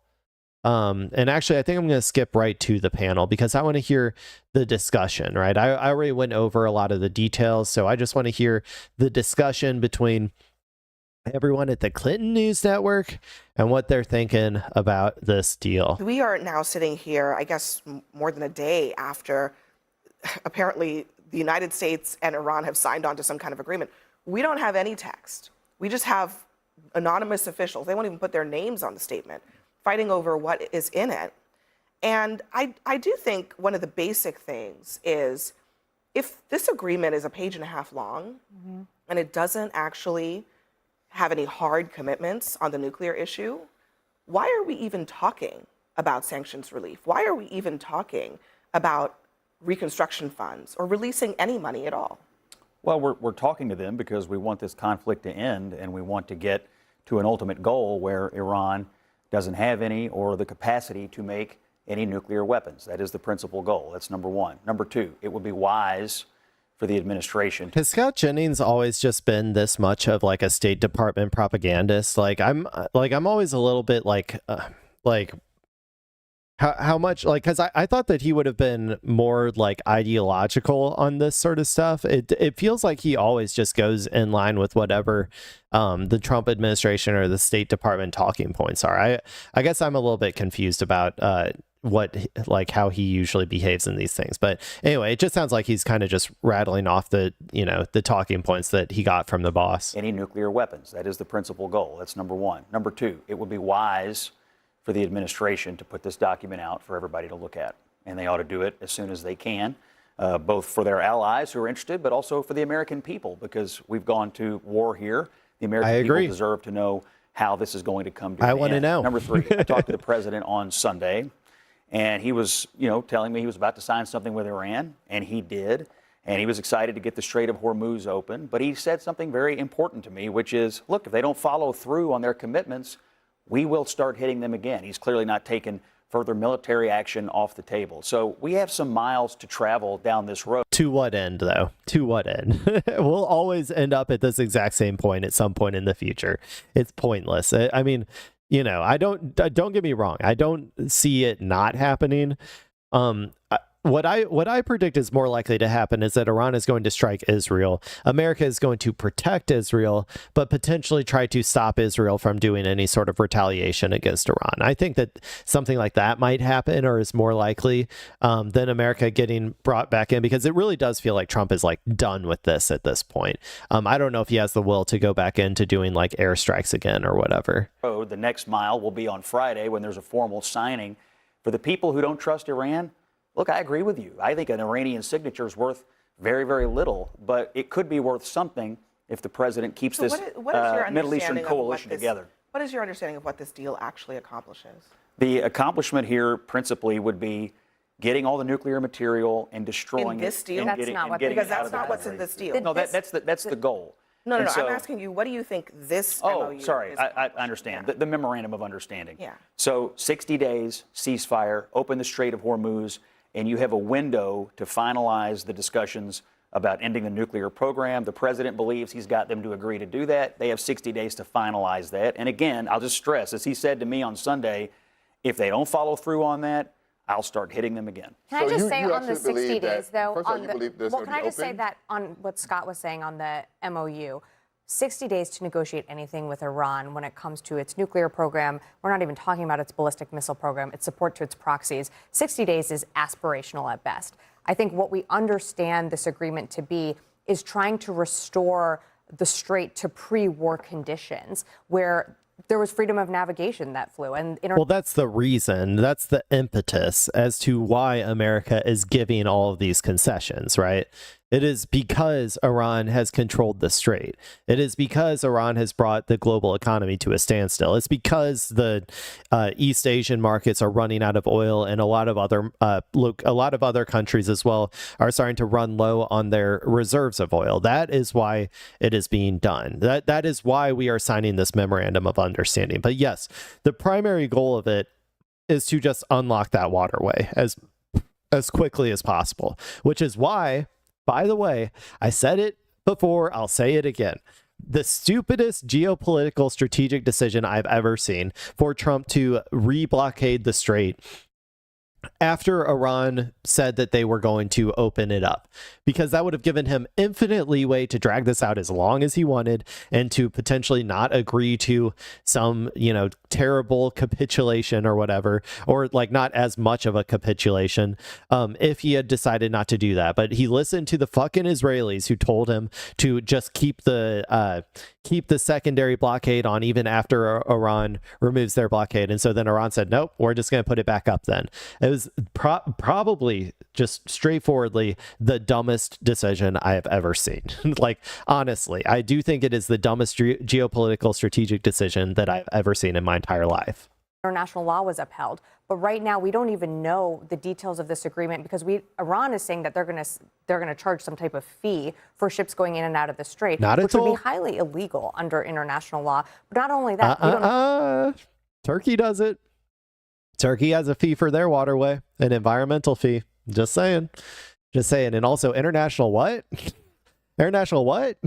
And actually, I think I'm going to skip right to the panel because I want to hear the discussion, right? I already went over a lot of the details, so I just want to hear the discussion between everyone at the Clinton News Network and what they're thinking about this deal. We are now sitting here, I guess, more than a day after apparently the United States and Iran have signed on to some kind of agreement. We don't have any text. We just have anonymous officials. They won't even put their names on the statement, fighting over what is in it. And I do think one of the basic things is if this agreement is a page and a half long and it doesn't actually have any hard commitments on the nuclear issue, why are we even talking about sanctions relief? Why are we even talking about reconstruction funds or releasing any money at all? Well, we're talking to them because we want this conflict to end and we want to get to an ultimate goal where Iran doesn't have any or the capacity to make any nuclear weapons. That is the principal goal. That's number one. Number two, it would be wise for the administration. Has Scott Jennings always just been this much of like a State Department propagandist? I'm always a little bit like how much, like, because I thought that he would have been more like ideological on this sort of stuff. It feels like he always just goes in line with whatever the Trump administration or the State Department talking points are. I guess I'm a little bit confused about how he usually behaves in these things. But anyway, it just sounds like he's kind of just rattling off the talking points that he got from the boss. Any nuclear weapons. That is the principal goal. That's number one. Number two, it would be wise for the administration to put this document out for everybody to look at. And they ought to do it as soon as they can, both for their allies who are interested, but also for the American people, because we've gone to war here. The American people deserve to know how this is going to come to an end. I want to know. Number three, I talked to the president on Sunday, and he was, telling me he was about to sign something with Iran, and he did. And he was excited to get the Strait of Hormuz open. But he said something very important to me, which is, look, if they don't follow through on their commitments, we will start hitting them again. He's clearly not taken further military action off the table. So we have some miles to travel down this road. To what end, though? To what end? We'll always end up at this exact same point at some point in the future. It's pointless. I mean, don't get me wrong. I don't see it not happening. What I predict is more likely to happen is that Iran is going to strike Israel. America is going to protect Israel, but potentially try to stop Israel from doing any sort of retaliation against Iran. I think that something like that might happen, or is more likely than America getting brought back in, because it really does feel like Trump is like done with this at this point. I don't know if he has the will to go back into doing like airstrikes again or whatever. The next mile will be on Friday when there's a formal signing. For the people who don't trust Iran, look, I agree with you. I think an Iranian signature is worth very, very little, but it could be worth something if the president keeps this Middle Eastern coalition together. What is your understanding of what this deal actually accomplishes? The accomplishment here principally would be getting all the nuclear material and destroying in this deal? Because that's not what's in this deal. No, that's the goal. No, I'm asking you, what do you think this MoU sorry, is I understand. Yeah. The Memorandum of Understanding. Yeah. So 60 days, ceasefire, open the Strait of Hormuz, and you have a window to finalize the discussions about ending the nuclear program. The president believes he's got them to agree to do that. They have 60 days to finalize that. And again, I'll just stress, as he said to me on Sunday, if they don't follow through on that, I'll start hitting them again. Can I just say on the 60 days, though, first of all, you believe this can I just say that on what Scott was saying on the MOU, 60 days to negotiate anything with Iran when it comes to its nuclear program. We're not even talking about its ballistic missile program, its support to its proxies. 60 days is aspirational at best. I think what we understand this agreement to be is trying to restore the Strait to pre-war conditions where there was freedom of navigation that flew. Well, that's the reason. That's the impetus as to why America is giving all of these concessions, right? It is because Iran has controlled the strait. It is because Iran has brought the global economy to a standstill. It's because the East Asian markets are running out of oil, and a lot of other countries as well are starting to run low on their reserves of oil. That is why it is being done. That is why we are signing this memorandum of understanding. But yes, the primary goal of it is to just unlock that waterway as quickly as possible, which is why, by the way, I said it before, I'll say it again. The stupidest geopolitical strategic decision I've ever seen for Trump to re-blockade the strait after Iran said that they were going to open it up, because that would have given him infinite leeway to drag this out as long as he wanted and to potentially not agree to some, terrible capitulation or whatever, or like not as much of a capitulation if he had decided not to do that. But he listened to the fucking Israelis who told him to just keep the secondary blockade on even after Iran removes their blockade. And so then Iran said, nope, we're just going to put it back up then. It was probably just straightforwardly the dumbest decision I have ever seen. Like, honestly, I do think it is the dumbest geopolitical strategic decision that I've ever seen in my entire life. International law was upheld. But right now, we don't even know the details of this agreement because Iran is saying that they're going to charge some type of fee for ships going in and out of the strait, which would be highly illegal under international law. But not only that, Turkey does it. Turkey has a fee for their waterway, an environmental fee. Just saying. And also international what? International what?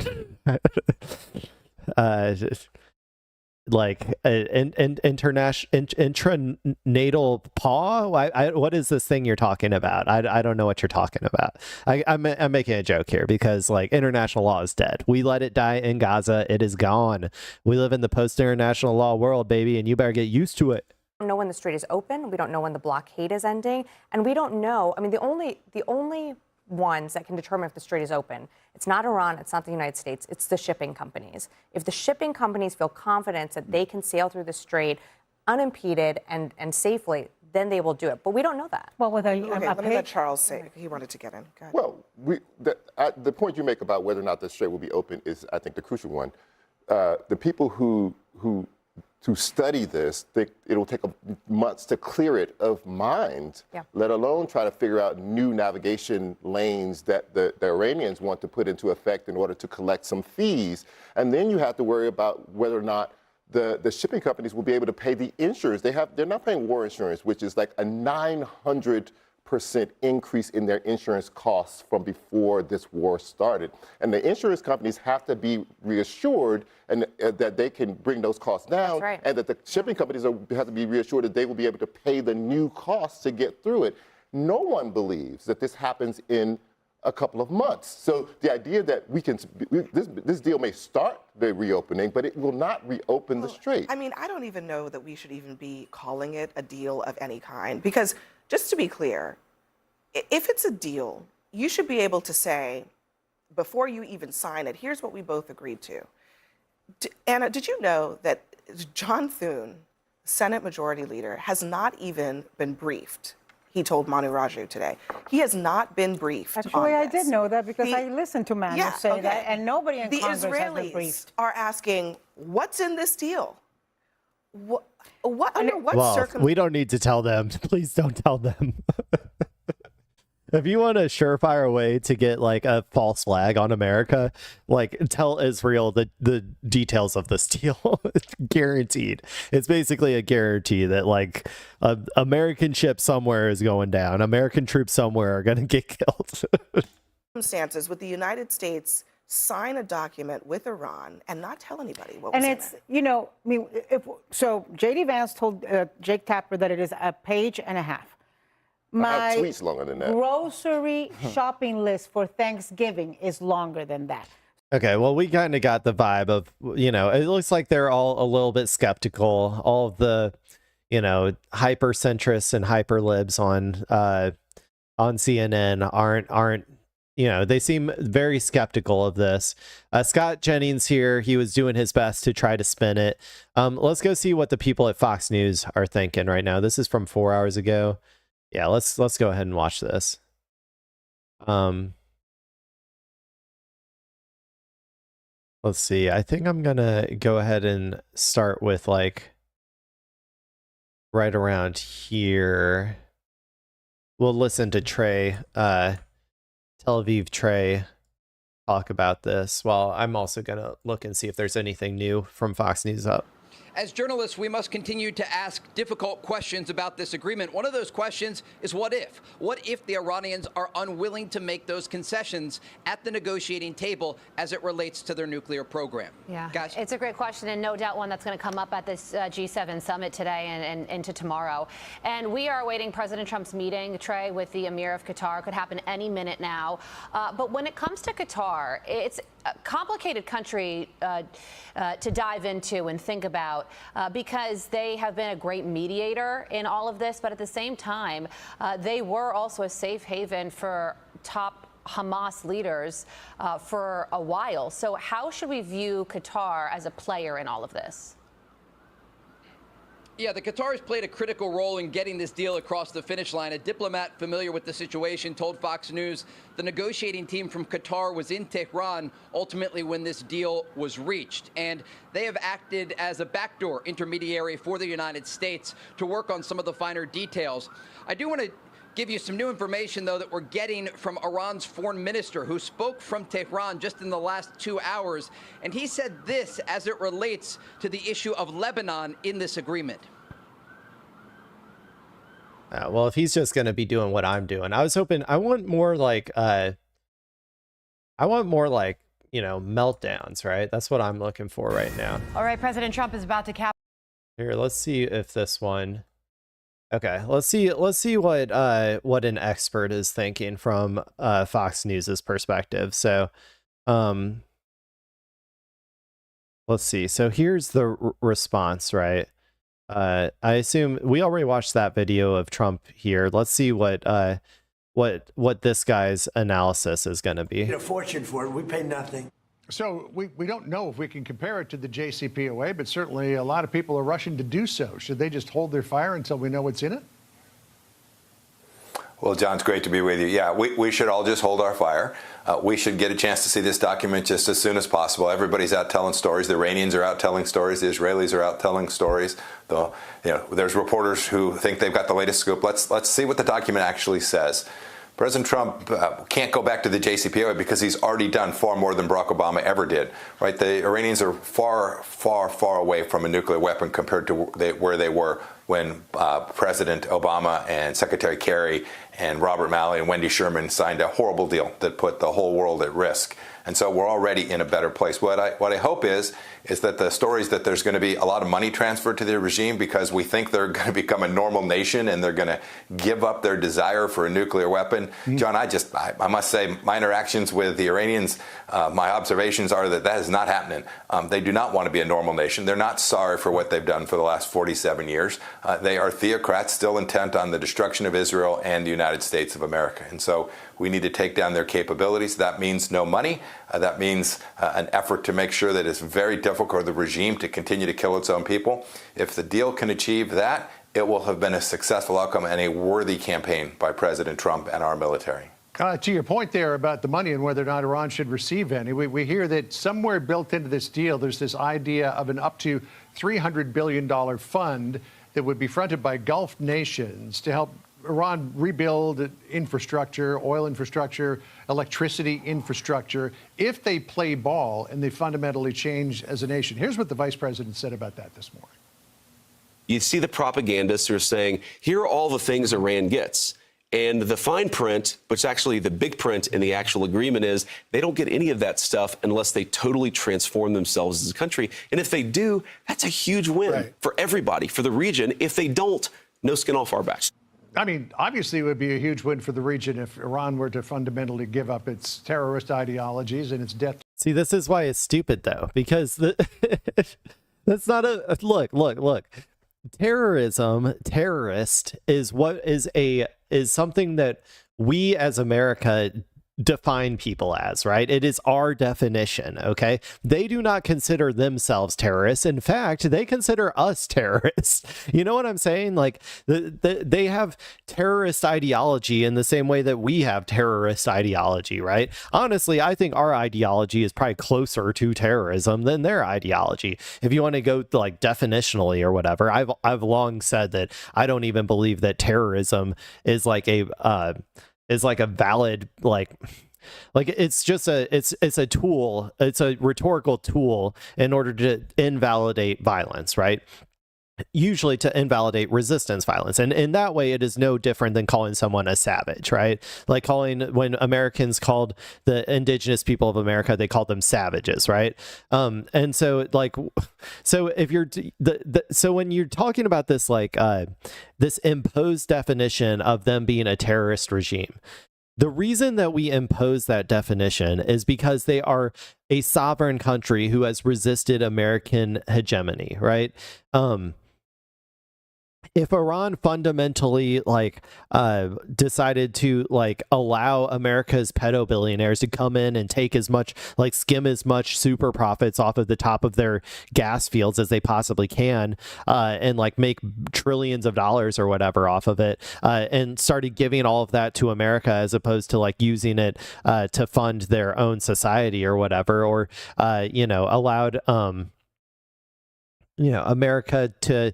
Like intranatal paw. What is this thing you're talking about? I don't know what you're talking about. I'm making a joke here because like international law is dead. We let it die in Gaza. It is gone. We live in the post-international law world, baby, and you better get used to it. We don't know when the strait is open. We don't know when the blockade is ending, and we don't know. I mean, the only ones that can determine if the strait is open, it's not Iran, it's not the United States, it's the shipping companies. If the shipping companies feel confident that they can sail through the strait unimpeded and safely, then they will do it. But we don't know that. Well, let me let Charles say. He wanted to get in. Go ahead. Well, the point you make about whether or not the strait will be open is, I think, the crucial one. The people who to study this, it'll take months to clear it of mind, let alone try to figure out new navigation lanes that the Iranians want to put into effect in order to collect some fees. And then you have to worry about whether or not the shipping companies will be able to pay the insurance. They're not paying war insurance, which is like a 900% increase in their insurance costs from before this war started. And the insurance companies have to be reassured and that they can bring those costs down, and that the shipping companies have to be reassured that they will be able to pay the new costs to get through it. No one believes that this happens in a couple of months. So the idea that this deal may start the reopening, but it will not reopen the strait. I mean, I don't even know that we should even be calling it a deal of any kind, because just to be clear, if it's a deal, you should be able to say, before you even sign it, here's what we both agreed to. Anna, did you know that John Thune, Senate Majority Leader, has not even been briefed? He told Manu Raju today. He has not been briefed. Actually, I did know that because I listened to Manu say that, and nobody in Congress has been briefed. The Israelis are asking, what's in this deal? What we don't need to tell them. Please don't tell them. If you want a surefire way to get like a false flag on America, like tell Israel the details of this deal. It's guaranteed. It's basically a guarantee that like an American ship somewhere is going down. American troops somewhere are going to get killed. Circumstances with the United States sign a document with Iran and not tell anybody what was in it. So J.D. Vance told Jake Tapper that it is a page and a half. I have tweets longer than that. Grocery shopping list for Thanksgiving is longer than that. Okay, well, we kind of got the vibe of, it looks like they're all a little bit skeptical. All of the, hyper-centrists and hyper-libs on CNN aren't, they seem very skeptical of this. Scott Jennings here, he was doing his best to try to spin it. Let's go see what the people at Fox News are thinking right now. This is from 4 hours ago. Yeah, let's go ahead and watch this. Let's see. I think I'm going to go ahead and start with like right around here. We'll listen to Trey, Tel Aviv Trey, talk about this. Well, I'm also going to look and see if there's anything new from Fox News up. As journalists, we must continue to ask difficult questions about this agreement. One of those questions is what if? What if the Iranians are unwilling to make those concessions at the negotiating table as it relates to their nuclear program? Yeah, guys? It's a great question, and no doubt one that's going to come up at this G7 summit today and into tomorrow. And we are awaiting President Trump's meeting, Trey, with the Emir of Qatar. Could happen any minute now. But when it comes to Qatar, it's a complicated country to dive into and think about because they have been a great mediator in all of this, but at the same time, they were also a safe haven for top Hamas leaders for a while. So how should we view Qatar as a player in all of this? Yeah, the Qataris played a critical role in getting this deal across the finish line. A diplomat familiar with the situation told Fox News the negotiating team from Qatar was in Tehran ultimately when this deal was reached. And they have acted as a backdoor intermediary for the United States to work on some of the finer details. I do want to give you some new information, though, that we're getting from Iran's foreign minister, who spoke from Tehran just in the last 2 hours. And he said this as it relates to the issue of Lebanon in this agreement. Well, if he's just going to be doing what I'm doing, I was hoping, I want more like, you know, meltdowns, right? That's what I'm looking for right now. All right, President Trump is about to cap. Here, let's see if this one. Okay, let's see what an expert is thinking from Fox News's perspective. So, let's see. So here's the response, right? I assume we already watched that video of Trump here. Let's see what this guy's analysis is going to be. You get a fortune for it. We pay nothing. So we don't know if we can compare it to the JCPOA, but certainly a lot of people are rushing to do so. Should they just hold their fire until we know what's in it? Well, John, it's great to be with you. Yeah, we should all just hold our fire. We should get a chance to see this document just as soon as possible. Everybody's out telling stories. The Iranians are out telling stories. The Israelis are out telling stories. There's reporters who think they've got the latest scoop. Let's see what the document actually says. President Trump can't go back to the JCPOA because he's already done far more than Barack Obama ever did. Right? The Iranians are far, far, far away from a nuclear weapon compared to where they were when President Obama and Secretary Kerry and Robert Malley and Wendy Sherman signed a horrible deal that put the whole world at risk. And so we're already in a better place. What I hope is that the stories that there's going to be a lot of money transferred to the regime because we think they're going to become a normal nation and they're going to give up their desire for a nuclear weapon. John, I must say my interactions with the Iranians, my observations are that is not happening. They do not want to be a normal nation. They're not sorry for what they've done for the last 47 years. They are theocrats still intent on the destruction of Israel and the United States of America. And so we need to take down their capabilities. That means no money. That means an effort to make sure that it's very difficult for the regime to continue to kill its own people. If the deal can achieve that, it will have been a successful outcome and a worthy campaign by President Trump and our military. To your point there about the money and whether or not Iran should receive any, we hear that somewhere built into this deal, there's this idea of an up to $300 billion fund that would be fronted by Gulf nations to help Iran rebuild infrastructure, oil infrastructure, electricity infrastructure, if they play ball and they fundamentally change as a nation. Here's what the vice president said about that this morning. You see the propagandists who are saying, here are all the things Iran gets. And the fine print, which actually the big print in the actual agreement is, they don't get any of that stuff unless they totally transform themselves as a country. And if they do, that's a huge win for everybody, for the region. If they don't, no skin off our backs. I mean, obviously, it would be a huge win for the region if Iran were to fundamentally give up its terrorist ideologies and its death. See, this is why it's stupid, though, because that's not a look. Terrorist is something that we as America define people as, right? It is our definition, okay? They do not consider themselves terrorists. In fact, they consider us terrorists. You know what I'm saying? Like, they have terrorist ideology in the same way that we have terrorist ideology, right? Honestly, I think our ideology is probably closer to terrorism than their ideology. If you want to go like definitionally or whatever, I've long said that I don't even believe that terrorism is like a valid like it's just it's a tool, it's a rhetorical tool in order to invalidate violence, right? Usually to invalidate resistance violence. And in that way, it is no different than calling someone a savage, right? Like when Americans called the indigenous people of America, they called them savages, right? And so like, so if you're, so when you're talking about this, like this imposed definition of them being a terrorist regime, the reason that we impose that definition is because they are a sovereign country who has resisted American hegemony, right? If Iran fundamentally decided to allow America's pedo billionaires to come in and take as much, skim as much super profits off of the top of their gas fields as they possibly can, and make trillions of dollars or whatever off of it, and started giving all of that to America as opposed to using it to fund their own society or whatever, or allowed America to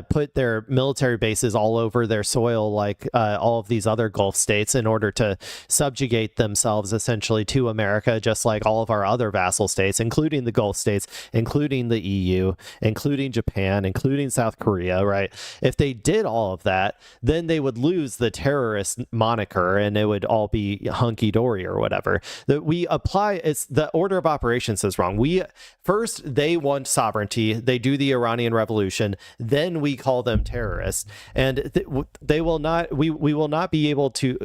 put their military bases all over their soil, like all of these other Gulf states, in order to subjugate themselves essentially to America, just like all of our other vassal states, including the Gulf states, including the EU, including Japan, including South Korea, right? If they did all of that, then they would lose the terrorist moniker and it would all be hunky-dory or whatever. That we apply, it's the order of operations is wrong. First, they want sovereignty. They do the Iranian Revolution, then we call them terrorists, and they will not. We will not be able to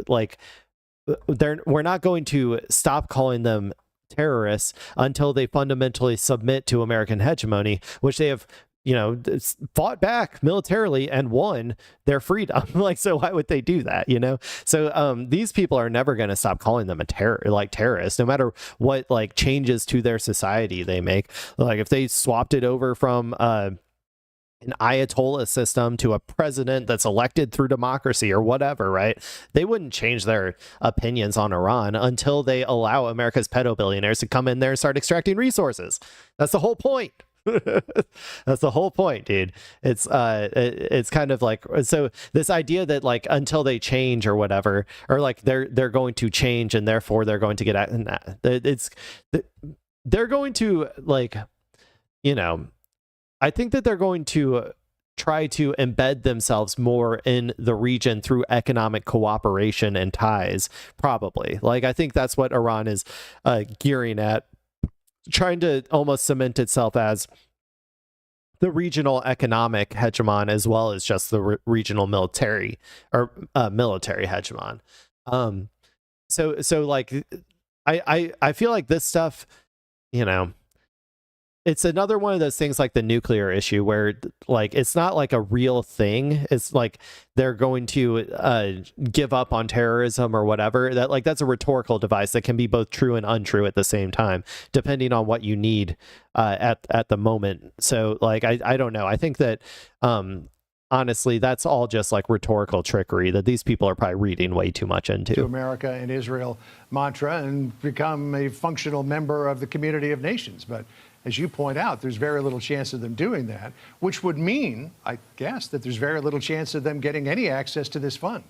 we're not going to stop calling them terrorists until they fundamentally submit to American hegemony, which they have fought back militarily and won their freedom. So why would they do that? So these people are never going to stop calling them terrorists, no matter what changes to their society they make. If they swapped it over from an Ayatollah system to a president that's elected through democracy or whatever, right? They wouldn't change their opinions on Iran until they allow America's pedo billionaires to come in there and start extracting resources. That's the whole point. That's the whole point, dude. It's kind of so this idea that until they change or whatever, or they're going to change and therefore they're going to get they're going to I think that they're going to try to embed themselves more in the region through economic cooperation and ties, probably. I think that's what Iran is gearing at, trying to almost cement itself as the regional economic hegemon as well as just the regional military or military hegemon. So I feel like this stuff, it's another one of those things like the nuclear issue where it's not a real thing. It's they're going to give up on terrorism or whatever. That's a rhetorical device that can be both true and untrue at the same time, depending on what you need at the moment. So I don't know. I think that honestly, that's all just rhetorical trickery that these people are probably reading way too much into. To America and Israel mantra and become a functional member of the community of nations. But as you point out, there's very little chance of them doing that, which would mean, I guess, that there's very little chance of them getting any access to this fund.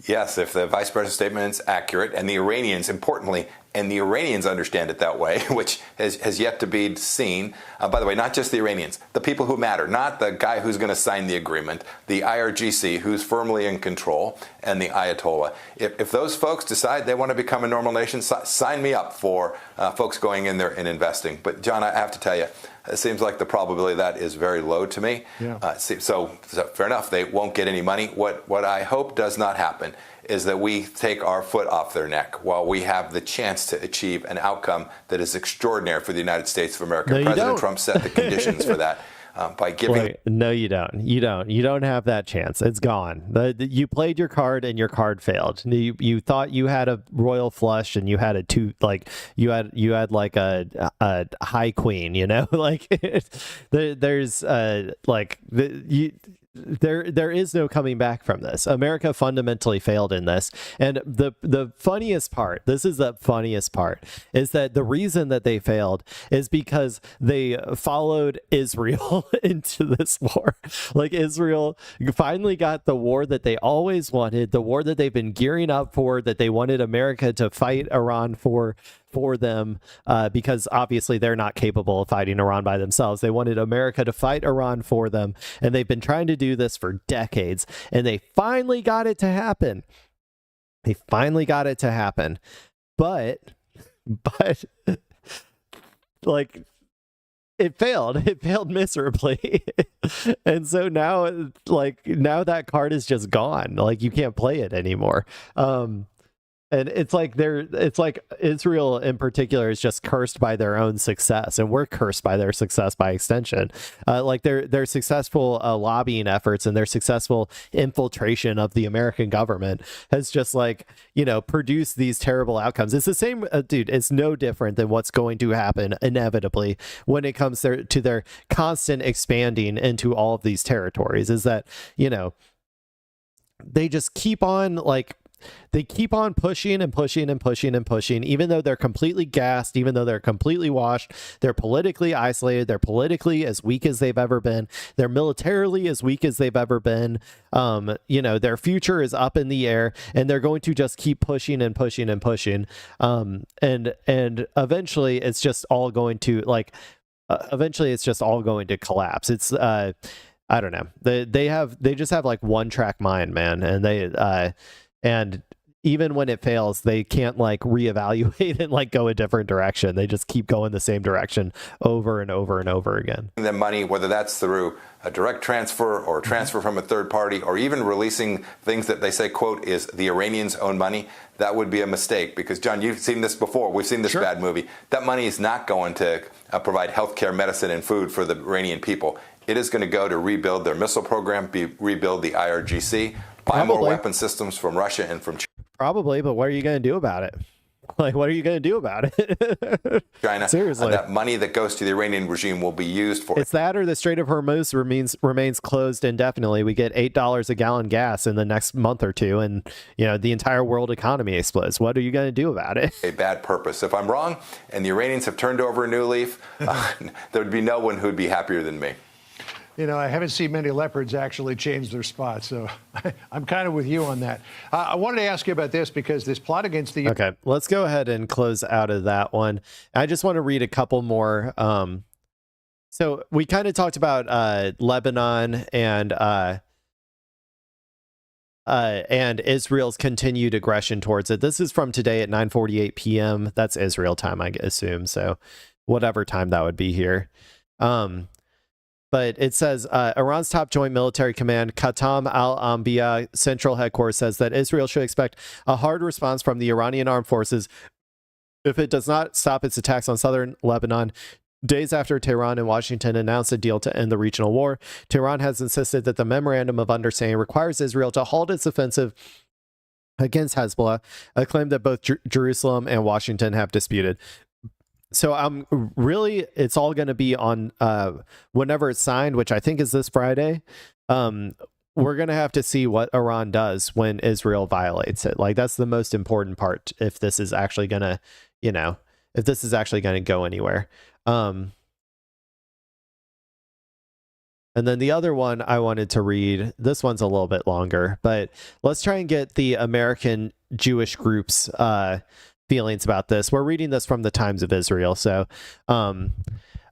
Yes, if the vice president's statement is accurate, and the Iranians, importantly, and the Iranians understand it that way, which has yet to be seen. By the way, not just the Iranians, the people who matter, not the guy who's going to sign the agreement, the IRGC, who's firmly in control, and the Ayatollah. If those folks decide they want to become a normal nation, sign me up for folks going in there and investing. But, John, I have to tell you, it seems like the probability of that is very low to me. Yeah. So fair enough, they won't get any money. What I hope does not happen is that we take our foot off their neck while we have the chance to achieve an outcome that is extraordinary for the United States of America. No, President Trump set the conditions for that. by giving. Wait, no, you don't. You don't have that chance. It's gone. You played your card and your card failed. You thought you had a royal flush and you had a two, like you had like a high queen. You know, like there's like there is no coming back from this. America fundamentally failed in this. And the funniest part, this is the funniest part, is that the reason that they failed is because they followed Israel into this war. Like, Israel finally got the war that they always wanted, the war that they've been gearing up for, that they wanted America to fight Iran for them, because obviously they're not capable of fighting Iran by themselves. They wanted America to fight Iran for them, and they've been trying to do this for decades, and they finally got it to happen. But like, it failed miserably. And so now that card is just gone. Like, you can't play it anymore. And it's like Israel in particular is just cursed by their own success, and we're cursed by their success by extension. Like, their successful lobbying efforts and their successful infiltration of the American government has just, like, produced these terrible outcomes. It's the same, dude. It's no different than what's going to happen inevitably when it comes to their constant expanding into all of these territories. Is that they just keep on pushing and pushing and pushing and pushing, even though they're completely gassed, even though they're completely washed. They're politically isolated. They're politically as weak as they've ever been. They're militarily as weak as they've ever been. Their future is up in the air, and they're going to just keep pushing and pushing and pushing. And eventually it's just all going to collapse. It's, I don't know. They just have like one track mind, man. And and even when it fails, they can't like reevaluate and like go a different direction. They just keep going the same direction over and over and over again. The money, whether that's through a direct transfer or transfer from a third party, or even releasing things that they say, quote, is the Iranians' own money, that would be a mistake. Because, John, you've seen this before. We've seen this bad movie. That money is not going to provide healthcare, medicine, and food for the Iranian people. It is going to go to rebuild their missile program, rebuild the IRGC, buy more weapon systems from Russia and from China. Probably, but what are you going to do about it? Like, what are you going to do about it? China. Seriously. That money that goes to the Iranian regime will be used for... It's that, or the Strait of Hormuz remains closed indefinitely. We get $8 a gallon gas in the next month or two, and the entire world economy explodes. What are you going to do about it? A bad purpose. If I'm wrong, and the Iranians have turned over a new leaf, there would be no one who would be happier than me. I haven't seen many leopards actually change their spots, so I'm kind of with you on that. I wanted to ask you about this because this plot against the... Okay, let's go ahead and close out of that one. I just want to read a couple more. So we kind of talked about Lebanon and Israel's continued aggression towards it. This is from today at 9:48 p.m. That's Israel time, I assume. So whatever time that would be here. But it says Iran's top joint military command, Qatam al-Anbiya Central Headquarters, says that Israel should expect a hard response from the Iranian armed forces if it does not stop its attacks on southern Lebanon. Days after Tehran and Washington announced a deal to end the regional war, Tehran has insisted that the Memorandum of Understanding requires Israel to halt its offensive against Hezbollah, a claim that both Jerusalem and Washington have disputed. So it's all going to be on whenever it's signed, which I think is this Friday. We're going to have to see what Iran does when Israel violates it. Like, that's the most important part. If this is actually going to, if this is actually going to go anywhere. And then the other one I wanted to read, this one's a little bit longer, but let's try and get the American Jewish groups feelings about this. We're reading this from the Times of Israel. So,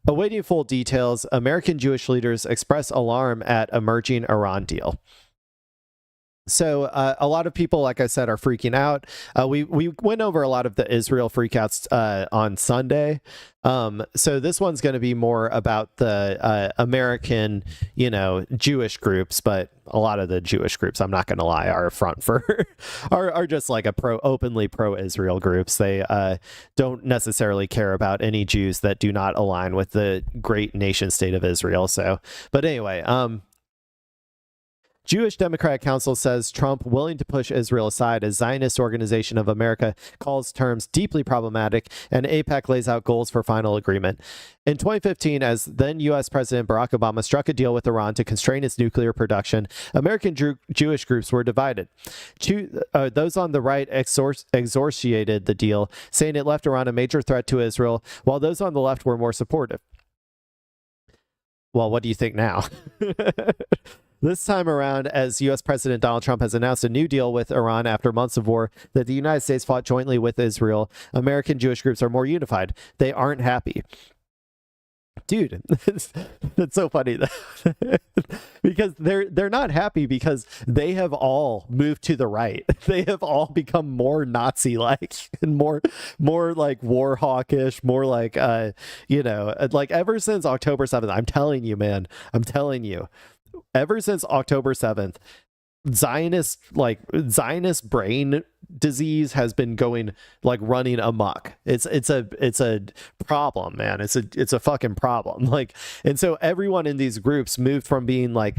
awaiting full details, American Jewish leaders express alarm at emerging Iran deal. So a lot of people, like I said, are freaking out. We went over a lot of the Israel freakouts on Sunday. So this one's going to be more about the American, Jewish groups, but a lot of the Jewish groups, I'm not going to lie, are front for are just like openly pro-Israel groups. They don't necessarily care about any Jews that do not align with the great nation state of Israel. So, but anyway, Jewish Democratic Council says Trump willing to push Israel aside as Zionist Organization of America calls terms deeply problematic, and AIPAC lays out goals for final agreement. In 2015, as then U.S. President Barack Obama struck a deal with Iran to constrain its nuclear production, American Jewish groups were divided. Those on the right exorciated the deal, saying it left Iran a major threat to Israel, while those on the left were more supportive. Well, what do you think now? This time around, as U.S. President Donald Trump has announced a new deal with Iran after months of war that the United States fought jointly with Israel, American Jewish groups are more unified. They aren't happy. Dude, that's so funny. Because they're not happy because they have all moved to the right. They have all become more Nazi-like and more like war hawkish, more like like ever since October 7th. I'm telling you, man. I'm telling you. Ever since October 7th, Zionist brain disease has been going like running amok. It's a problem, man. It's a fucking problem. And so everyone in these groups moved from being like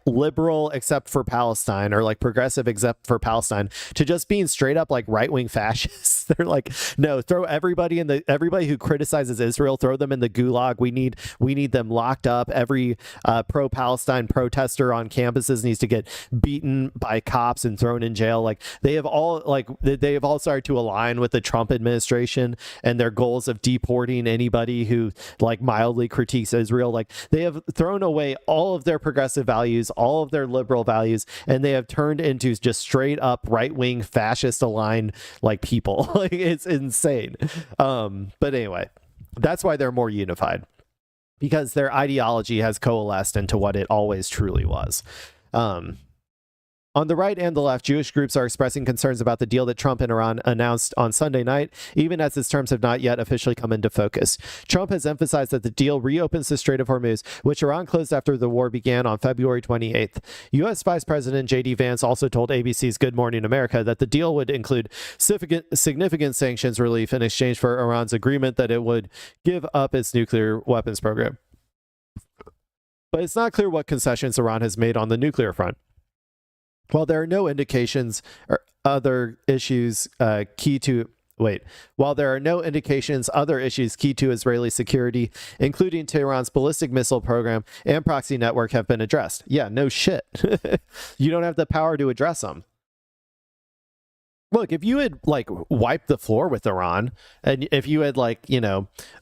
liberal except for Palestine, or like progressive except for Palestine, to just being straight up like right-wing fascists. They're like, no, throw everybody who criticizes Israel, throw them in the gulag. We need them locked up. Every pro-Palestine protester on campuses needs to get beaten by cops and thrown in jail. Like they have all started to align with the Trump administration and their goals of deporting anybody who like mildly critiques Israel. Like they have thrown away all of their progressive values, all of their liberal values, and they have turned into just straight up right-wing fascist aligned like people. Like it's insane. But anyway, that's why they're more unified, because their ideology has coalesced into what it always truly was. On the right and the left, Jewish groups are expressing concerns about the deal that Trump and Iran announced on Sunday night, even as its terms have not yet officially come into focus. Trump has emphasized that the deal reopens the Strait of Hormuz, which Iran closed after the war began on February 28th. U.S. Vice President J.D. Vance also told ABC's Good Morning America that the deal would include significant sanctions relief in exchange for Iran's agreement that it would give up its nuclear weapons program. But it's not clear what concessions Iran has made on the nuclear front. While there are no indications or other issues key to Israeli security, including Tehran's ballistic missile program and proxy network, have been addressed. Yeah, no shit. You don't have the power to address them. Look, if you had like wiped the floor with Iran, and if you had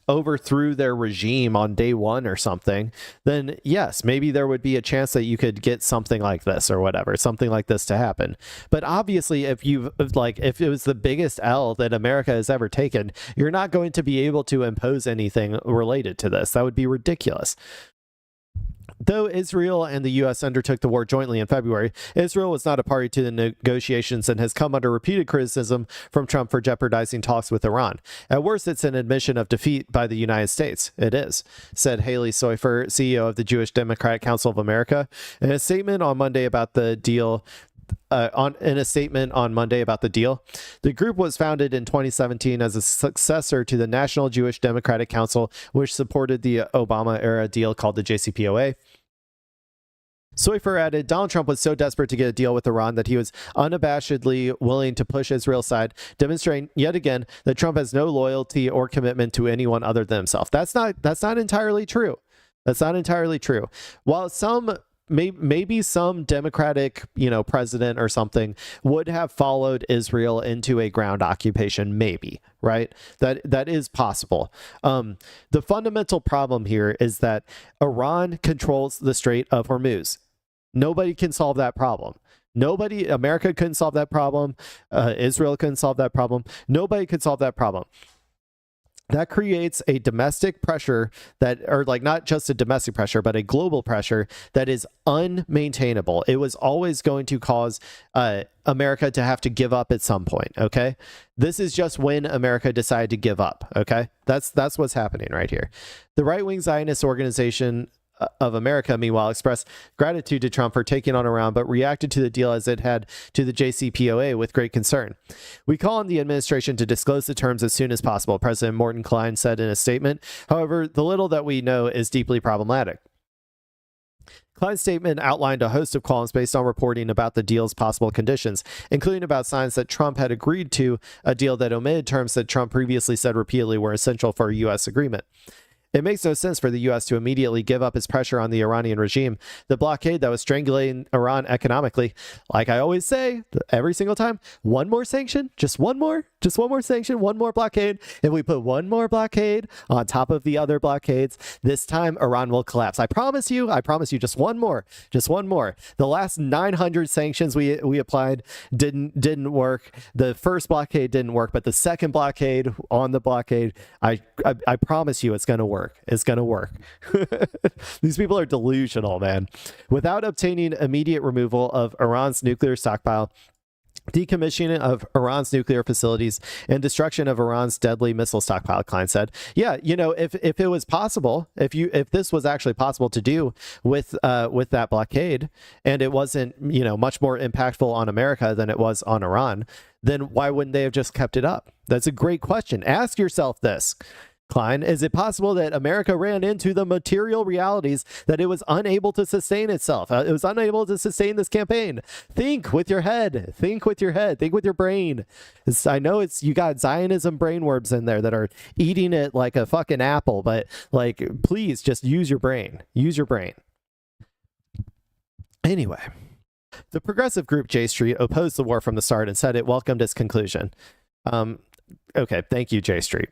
overthrew their regime on day one or something, then yes, maybe there would be a chance that you could get something like this or whatever, something like this to happen. But obviously, if it was the biggest L that America has ever taken, you're not going to be able to impose anything related to this. That would be ridiculous. Though Israel and the U.S. undertook the war jointly in February, Israel was not a party to the negotiations and has come under repeated criticism from Trump for jeopardizing talks with Iran. At worst, it's an admission of defeat by the United States. It is, said Haley Soifer, CEO of the Jewish Democratic Council of America, in a statement on Monday about the deal. The group was founded in 2017 as a successor to the National Jewish Democratic Council, which supported the Obama-era deal called the JCPOA. Soifer added, Donald Trump was so desperate to get a deal with Iran that he was unabashedly willing to push Israel's side, demonstrating yet again that Trump has no loyalty or commitment to anyone other than himself. That's not entirely true. That's not entirely true. While maybe some Democratic, president or something would have followed Israel into a ground occupation, maybe, right? That is possible. The fundamental problem here is that Iran controls the Strait of Hormuz. Nobody can solve that problem. America couldn't solve that problem. Israel couldn't solve that problem. Nobody could solve that problem. That creates a domestic pressure that, or like not just a domestic pressure, but a global pressure that is unmaintainable. It was always going to cause America to have to give up at some point. Okay. This is just when America decided to give up. Okay. That's what's happening right here. The right-wing Zionist organization of America, meanwhile, expressed gratitude to Trump for taking on Iran, but reacted to the deal as it had to the JCPOA with great concern. We call on the administration to disclose the terms as soon as possible, President Morton Klein said in a statement. However, the little that we know is deeply problematic. Klein's statement outlined a host of qualms based on reporting about the deal's possible conditions, including about signs that Trump had agreed to a deal that omitted terms that Trump previously said repeatedly were essential for a U.S. agreement. It makes no sense for the U.S. to immediately give up its pressure on the Iranian regime. The blockade that was strangulating Iran economically, like I always say, every single time, one more sanction, just one more sanction, one more blockade. If we put one more blockade on top of the other blockades, this time Iran will collapse. I promise you, just one more. The last 900 sanctions we applied didn't work. The first blockade didn't work, but the second blockade on the blockade, I promise you it's going to work. It's going to work. These people are delusional, man. Without obtaining immediate removal of Iran's nuclear stockpile, decommissioning of Iran's nuclear facilities, and destruction of Iran's deadly missile stockpile, Klein said. Yeah, you know, if it was possible, if this was actually possible to do with that blockade, and it wasn't, you know, much more impactful on America than it was on Iran, then why wouldn't they have just kept it up? That's a great question. Ask yourself this, Klein. Is it possible that America ran into the material realities that it was unable to sustain itself? It was unable to sustain this campaign. Think with your head. Think with your head. Think with your brain. I know you got Zionism brainworms in there that are eating it like a fucking apple, but like, please just use your brain. Use your brain. Anyway, the progressive group J Street opposed the war from the start and said it welcomed its conclusion. Okay, thank you, J Street.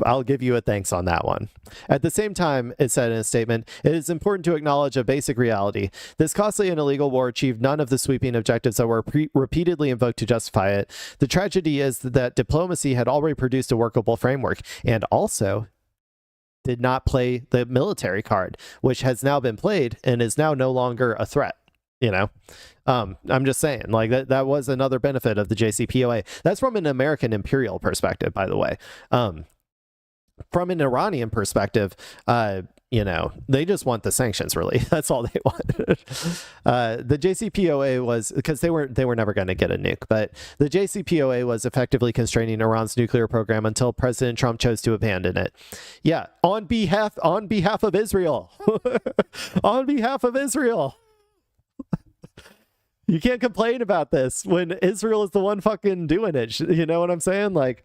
I'll give you a thanks on that one. At the same time, it said in a statement, it is important to acknowledge a basic reality. This costly and illegal war achieved none of the sweeping objectives that were repeatedly invoked to justify it. The tragedy is that diplomacy had already produced a workable framework and also did not play the military card, which has now been played and is now no longer a threat. You know, I'm just saying, like, that was another benefit of the JCPOA. That's from an American imperial perspective, by the way. From an Iranian perspective, you know, they just want the sanctions, really. That's all they want. The JCPOA was, because they were never going to get a nuke, but the JCPOA was effectively constraining Iran's nuclear program until President Trump chose to abandon it. Yeah, on behalf of Israel. On behalf of Israel. You can't complain about this when Israel is the one fucking doing it. You know what I'm saying? Like,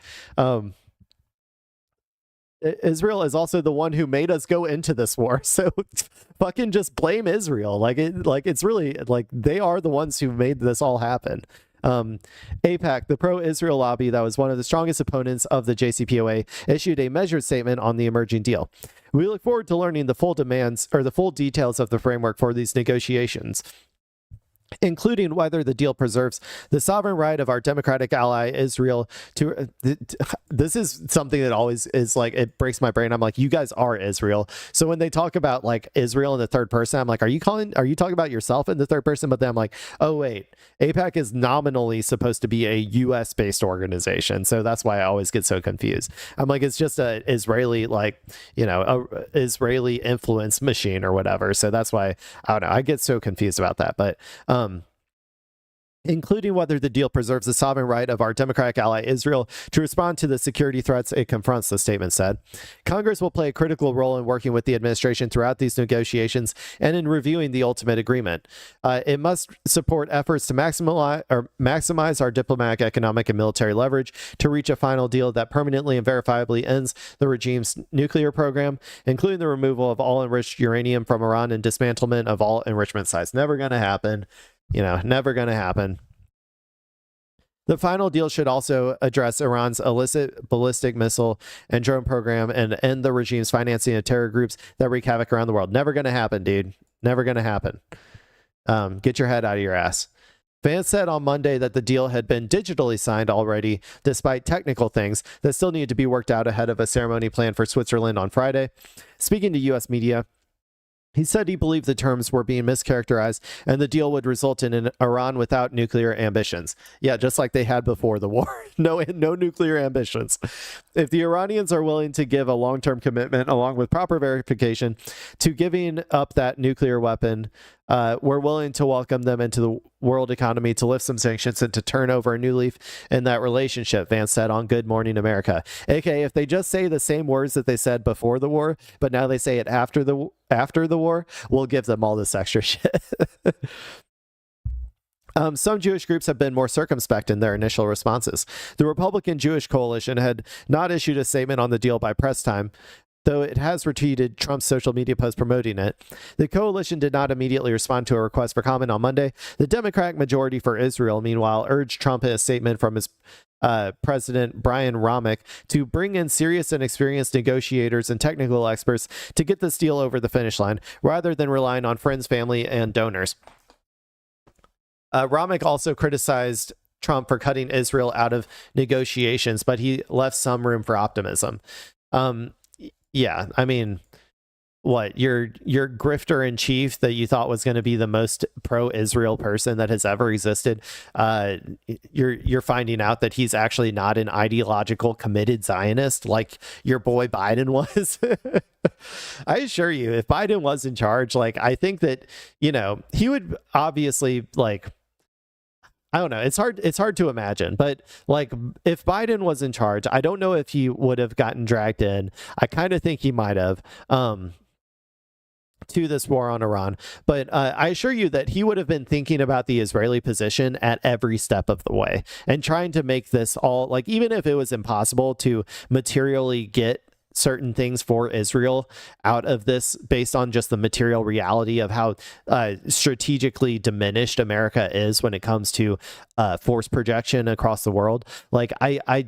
Israel is also the one who made us go into this war. So fucking just blame Israel. It's really like they are the ones who made this all happen. AIPAC, the pro-Israel lobby that was one of the strongest opponents of the JCPOA, issued a measured statement on the emerging deal. We look forward to learning the full demands or the full details of the framework for these negotiations, including whether the deal preserves the sovereign right of our democratic ally Israel to this is something that always is like, it breaks my brain. I'm like, you guys are Israel. So when they talk about like Israel in the third person, I'm like, are you talking about yourself in the third person? But then I'm like, oh wait, AIPAC is nominally supposed to be a US based organization. So that's why I always get so confused. I'm like, it's just a Israeli, like, you know, a Israeli influence machine or whatever. So that's why I don't know, I get so confused about that. But including whether the deal preserves the sovereign right of our democratic ally Israel to respond to the security threats it confronts, the statement said. Congress will play a critical role in working with the administration throughout these negotiations and in reviewing the ultimate agreement. It must support efforts to maximize our diplomatic, economic, and military leverage to reach a final deal that permanently and verifiably ends the regime's nuclear program, including the removal of all enriched uranium from Iran and dismantlement of all enrichment sites. Never going to happen. You know, never going to happen. The final deal should also address Iran's illicit ballistic missile and drone program and end the regime's financing of terror groups that wreak havoc around the world. Never going to happen, dude. Never going to happen. Get your head out of your ass. Vance said on Monday that the deal had been digitally signed already, despite technical things that still needed to be worked out ahead of a ceremony planned for Switzerland on Friday. Speaking to U.S. media, he said he believed the terms were being mischaracterized and the deal would result in an Iran without nuclear ambitions. Yeah, just like they had before the war. No nuclear ambitions. If the Iranians are willing to give a long-term commitment along with proper verification to giving up that nuclear weapon, we're willing to welcome them into the world economy, to lift some sanctions, and to turn over a new leaf in that relationship, Vance said on Good Morning America. AKA, if they just say the same words that they said before the war, but now they say it after the war, we'll give them all this extra shit. Some Jewish groups have been more circumspect in their initial responses. The Republican Jewish Coalition had not issued a statement on the deal by press time, though it has retweeted Trump's social media post promoting it. The coalition did not immediately respond to a request for comment on Monday. The Democratic majority for Israel, meanwhile, urged Trump in a statement from his President Brian Romick to bring in serious and experienced negotiators and technical experts to get this deal over the finish line, rather than relying on friends, family, and donors. Romick also criticized Trump for cutting Israel out of negotiations, but he left some room for optimism. Yeah, I mean, what, your grifter in chief that you thought was going to be the most pro-Israel person that has ever existed, you're finding out that he's actually not an ideological committed Zionist like your boy Biden was. I assure you, if Biden was in charge, like, I think that, you know, he would obviously, like, I don't know. It's hard to imagine, but like, if Biden was in charge, I don't know if he would have gotten dragged in. I kind of think he might have, to this war on Iran. But I assure you that he would have been thinking about the Israeli position at every step of the way and trying to make this all, like, even if it was impossible to materially get certain things for Israel out of this based on just the material reality of how strategically diminished America is when it comes to force projection across the world. Like, I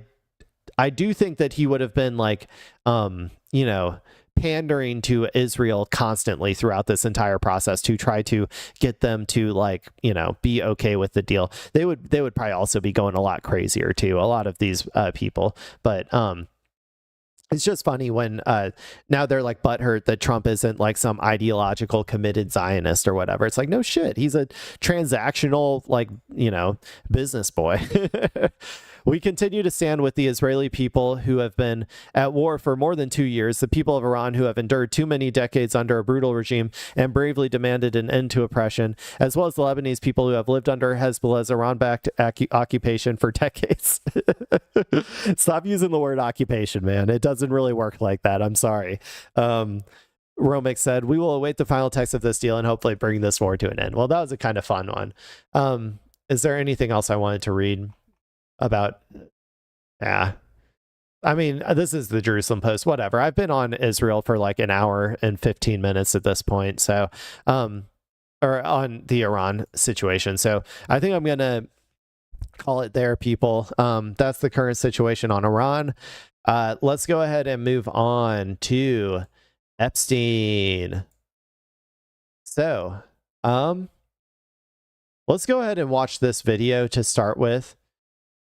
do think that he would have been like, you know, pandering to Israel constantly throughout this entire process to try to get them to, like, you know, be okay with the deal. They would probably also be going a lot crazier too, a lot of these people. But it's just funny when now they're like butthurt that Trump isn't like some ideological committed Zionist or whatever. It's like, no shit. He's a transactional, like, you know, business boy. We continue to stand with the Israeli people who have been at war for more than 2 years, the people of Iran who have endured too many decades under a brutal regime and bravely demanded an end to oppression, as well as the Lebanese people who have lived under Hezbollah's Iran-backed occupation for decades. Stop using the word occupation, man. It doesn't really work like that. I'm sorry. Romick said, "We will await the final text of this deal and hopefully bring this war to an end." Well, that was a kind of fun one. Is there anything else I wanted to read about? Yeah, I mean, this is the Jerusalem Post, whatever. I've been on Israel for like an hour and 15 minutes at this point. So, or on the Iran situation. So I think I'm going to call it there, people. That's the current situation on Iran. Let's go ahead and move on to Epstein. So, let's go ahead and watch this video to start with.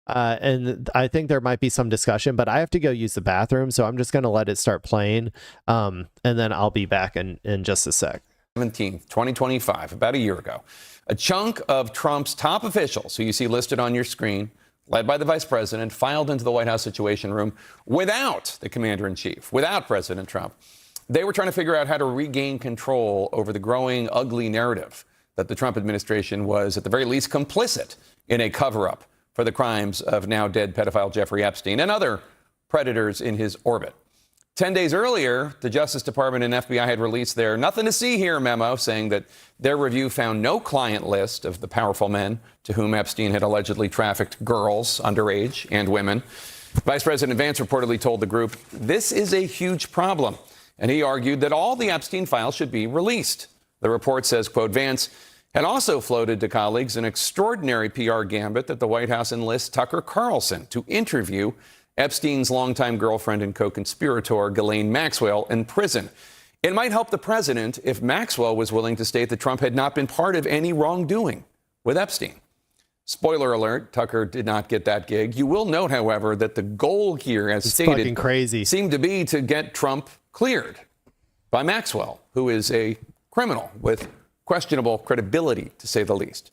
And I think there might be some discussion, but I have to go use the bathroom, so I'm just going to let it start playing, and then I'll be back in just a sec. 17th, 2025, about a year ago, a chunk of Trump's top officials, who you see listed on your screen, led by the vice president, filed into the White House Situation Room without the commander-in-chief, without President Trump. They were trying to figure out how to regain control over the growing ugly narrative that the Trump administration was, at the very least, complicit in a cover-up for the crimes of now dead pedophile Jeffrey Epstein and other predators in his orbit. 10 days earlier, the Justice Department and FBI had released their nothing to see here memo, saying that their review found no client list of the powerful men to whom Epstein had allegedly trafficked girls, underage, and women. Vice President Vance reportedly told the group, "This is a huge problem." And he argued that all the Epstein files should be released. The report says, quote, Vance had also floated to colleagues an extraordinary PR gambit that the White House enlists Tucker Carlson to interview Epstein's longtime girlfriend and co-conspirator, Ghislaine Maxwell, in prison. It might help the president if Maxwell was willing to state that Trump had not been part of any wrongdoing with Epstein. Spoiler alert, Tucker did not get that gig. You will note, however, that the goal here, as stated, fucking crazy, seemed to be to get Trump cleared by Maxwell, who is a criminal with questionable credibility, to say the least.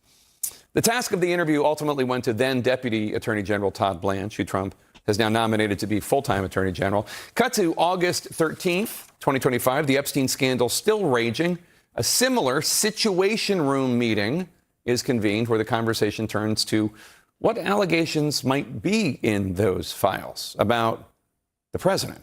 The task of the interview ultimately went to then Deputy Attorney General Todd Blanche, who Trump has now nominated to be full-time Attorney General. Cut to August 13th, 2025, the Epstein scandal still raging. A similar Situation Room meeting is convened where the conversation turns to what allegations might be in those files about the president.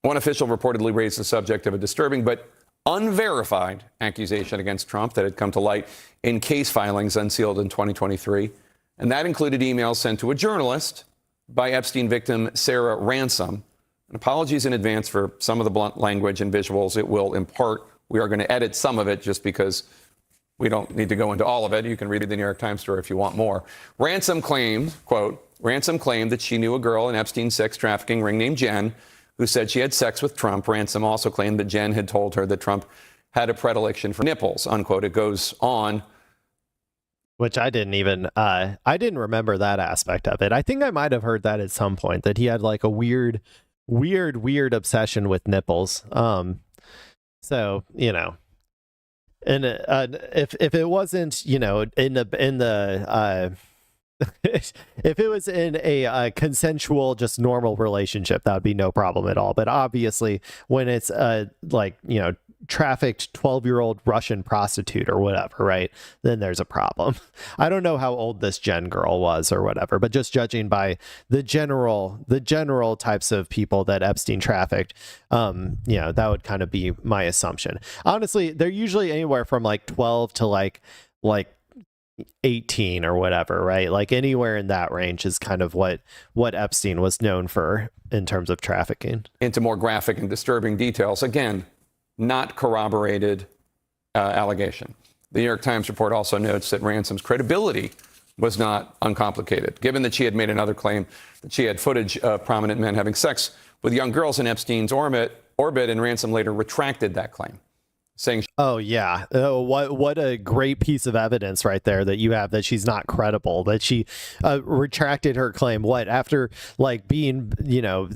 One official reportedly raised the subject of a disturbing but unverified accusation against Trump that had come to light in case filings unsealed in 2023. And that included emails sent to a journalist by Epstein victim Sarah Ransom. And apologies in advance for some of the blunt language and visuals it will impart. We are going to edit some of it just because we don't need to go into all of it. You can read the New York Times story if you want more. Ransom claimed, quote, Ransom claimed that she knew a girl in Epstein's sex trafficking ring named Jen who said she had sex with Trump. Ransom also claimed that Jen had told her that Trump had a predilection for nipples, unquote. It goes on. Which I didn't even, I didn't remember that aspect of it. I think I might have heard that at some point, that he had like a weird obsession with nipples. So, you know, and if it wasn't, you know, in the if it was in a consensual, just normal relationship, that would be no problem at all. But obviously, when it's like, you know, trafficked 12-year-old Russian prostitute or whatever, right, then there's a problem. I don't know how old this Jen girl was or whatever, but just judging by the general types of people that Epstein trafficked, you know, that would kind of be my assumption. Honestly, they're usually anywhere from like 12 to like 18 or whatever, right? Like anywhere in that range is kind of what Epstein was known for in terms of trafficking. Into more graphic and disturbing details. Again, not corroborated allegation. The New York Times report also notes that Ransom's credibility was not uncomplicated, given that she had made another claim that she had footage of prominent men having sex with young girls in Epstein's orbit, and Ransom later retracted that claim, saying, "Oh yeah, what a great piece of evidence right there that you have that she's not credible, that she retracted her claim." What, after like being, you know,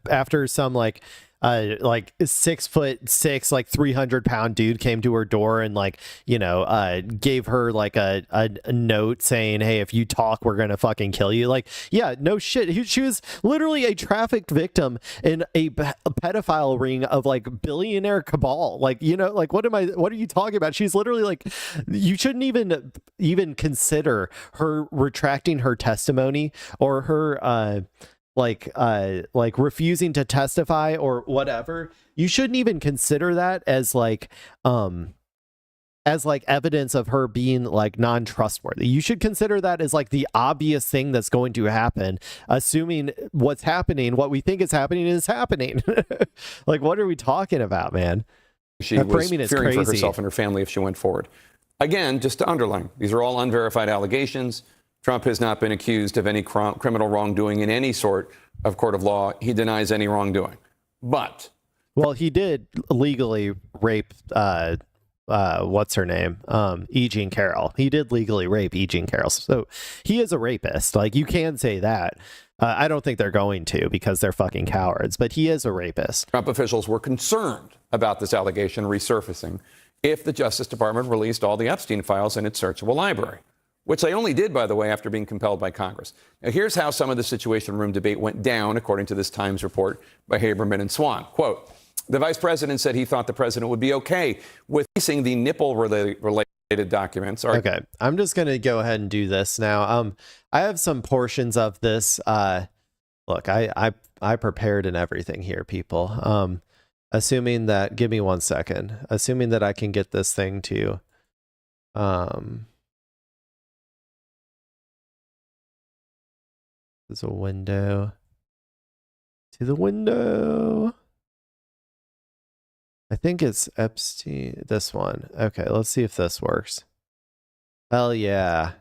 after some like 6'6", like 300-pound dude came to her door and like, you know, gave her like a note saying, "Hey, if you talk, we're gonna fucking kill you." Like, yeah, no shit. She was literally a trafficked victim in a pedophile ring of like billionaire cabal. Like, you know, like what are you talking about? She's literally like, you shouldn't even consider her retracting her testimony or her like refusing to testify or whatever. You shouldn't even consider that as like evidence of her being like non-trustworthy. You should consider that as like the obvious thing that's going to happen, assuming what we think is happening. Like, what are we talking about, man? She was fearing for herself and her family if she went forward. Again, just to underline, these are all unverified allegations. Trump has not been accused of any criminal wrongdoing in any sort of court of law. He denies any wrongdoing. But, well, he did legally rape, what's her name? E. Jean Carroll. He did legally rape E. Jean Carroll. So he is a rapist. Like, you can say that. I don't think they're going to, because they're fucking cowards, but he is a rapist. Trump officials were concerned about this allegation resurfacing if the Justice Department released all the Epstein files in its searchable library, which they only did, by the way, after being compelled by Congress. Now, here's how some of the Situation Room debate went down, according to this Times report by Haberman and Swan. Quote, the vice president said he thought the president would be okay with releasing the nipple-related documents. Okay, I'm just going to go ahead and do this now. I have some portions of this. Look, I prepared and everything here, people. Assuming that, give me 1 second. Assuming that I can get this thing to, there's a window to the window. I think it's Epstein, this one. Okay, let's see if this works. Hell yeah.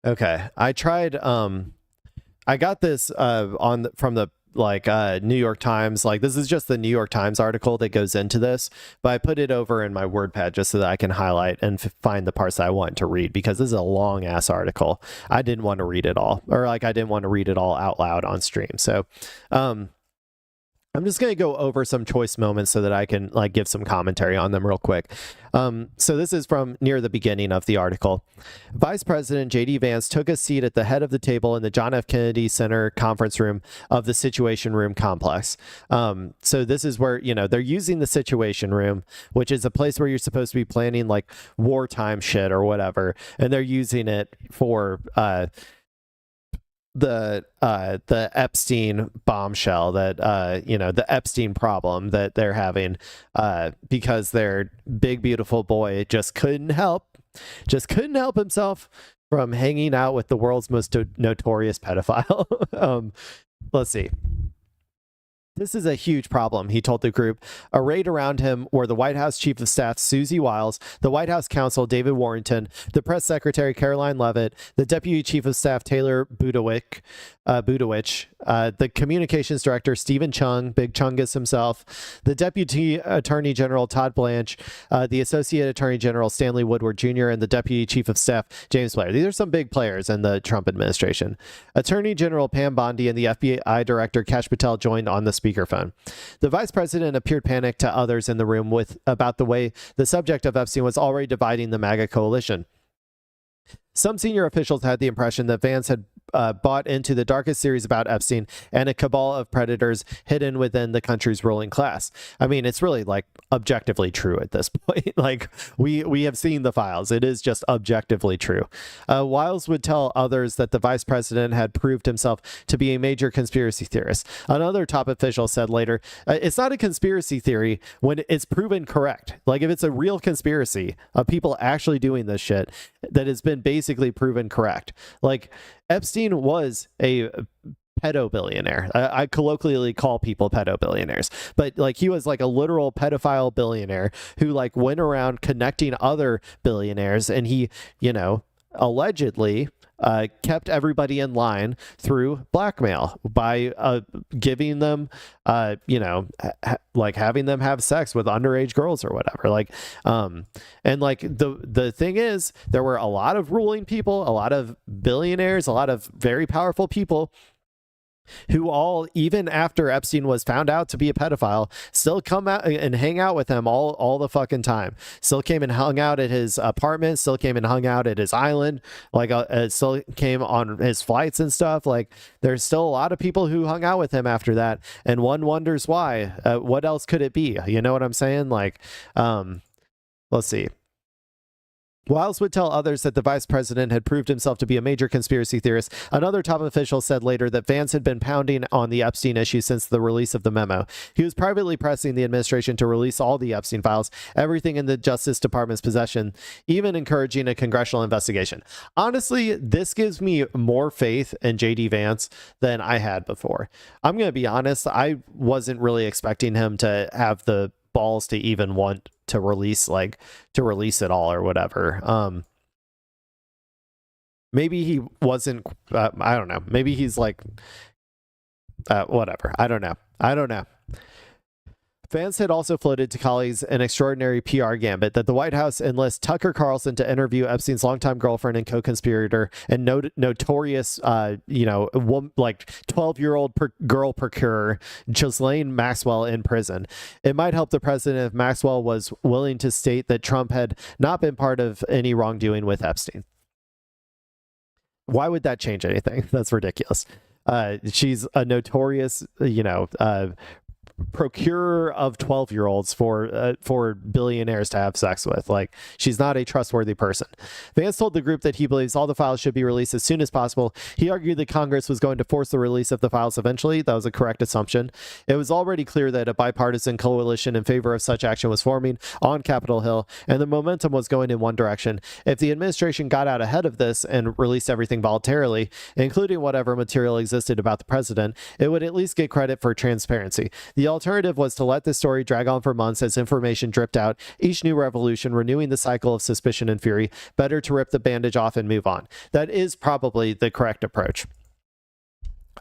Okay, I tried, I got this from the like New York Times, like this is just the New York Times article that goes into this, but I put it over in my WordPad just so that I can highlight and find the parts that I want to read, because this is a long ass article. I didn't want to read it all, or like I didn't want to read it all out loud on stream. So I'm just going to go over some choice moments so that I can like give some commentary on them real quick. So this is from near the beginning of the article. Vice President J.D. Vance took a seat at the head of the table in the John F. Kennedy Center conference room of the Situation Room complex. So this is where, you know, they're using the Situation Room, which is a place where you're supposed to be planning like wartime shit or whatever. And they're using it for the Epstein bombshell, that you know, the Epstein problem that they're having, because their big beautiful boy just couldn't help himself from hanging out with the world's most notorious pedophile. Let's see. This is a huge problem, he told the group. Arrayed around him were the White House Chief of Staff Susie Wiles, the White House Counsel David Warrington, the Press Secretary Caroline Leavitt, the Deputy Chief of Staff Taylor Budowich, the Communications Director Stephen Chung, Big Chungus himself, the Deputy Attorney General Todd Blanche, the Associate Attorney General Stanley Woodward Jr., and the Deputy Chief of Staff James Blair. These are some big players in the Trump administration. Attorney General Pam Bondi and the FBI Director Kash Patel joined on the speakerphone. The vice president appeared panicked to others in the room about the way the subject of Epstein was already dividing the MAGA coalition. Some senior officials had the impression that Vance had bought into the darkest series about Epstein and a cabal of predators hidden within the country's ruling class. I mean, it's really like objectively true at this point. Like we have seen the files. It is just objectively true. Wiles would tell others that the vice president had proved himself to be a major conspiracy theorist. Another top official said later, it's not a conspiracy theory when it's proven correct. Like if it's a real conspiracy of people actually doing this shit that has been basically proven correct. Like Epstein was a pedo-billionaire. I colloquially call people pedo-billionaires, but like he was like a literal pedophile billionaire who like went around connecting other billionaires, and he, you know, allegedly kept everybody in line through blackmail by giving them, you know, like having them have sex with underage girls or whatever. Like, and like the thing is, there were a lot of ruling people, a lot of billionaires, a lot of very powerful people who all, even after Epstein was found out to be a pedophile, still come out and hang out with him all the fucking time. Still came and hung out at his apartment, still came and hung out at his island, like still came on his flights and stuff. Like there's still a lot of people who hung out with him after that, and one wonders why. What else could it be? You know what I'm saying? Like, let's see. Wiles would tell others that the vice president had proved himself to be a major conspiracy theorist. Another top official said later that Vance had been pounding on the Epstein issue since the release of the memo. He was privately pressing the administration to release all the Epstein files, everything in the Justice Department's possession, even encouraging a congressional investigation. Honestly, this gives me more faith in J.D. Vance than I had before. I'm going to be honest, I wasn't really expecting him to have the balls to even want to release it all or whatever. Maybe he wasn't, I don't know, maybe he's like whatever, I don't know. Vance had also floated to colleagues an extraordinary PR gambit that the White House enlist Tucker Carlson to interview Epstein's longtime girlfriend and co-conspirator and notorious, like 12-year-old girl procurer, Ghislaine Maxwell, in prison. It might help the president if Maxwell was willing to state that Trump had not been part of any wrongdoing with Epstein. Why would that change anything? That's ridiculous. She's a notorious, procurer of 12-year-olds for billionaires to have sex with. Like, she's not a trustworthy person. Vance told the group that he believes all the files should be released as soon as possible. He argued that Congress was going to force the release of the files eventually. That was a correct assumption. It was already clear that a bipartisan coalition in favor of such action was forming on Capitol Hill, and the momentum was going in one direction. If the administration got out ahead of this and released everything voluntarily, including whatever material existed about the president, it would at least get credit for transparency. The alternative was to let this story drag on for months as information dripped out, each new revolution renewing the cycle of suspicion and fury. Better to rip the bandage off and move on. That is probably the correct approach.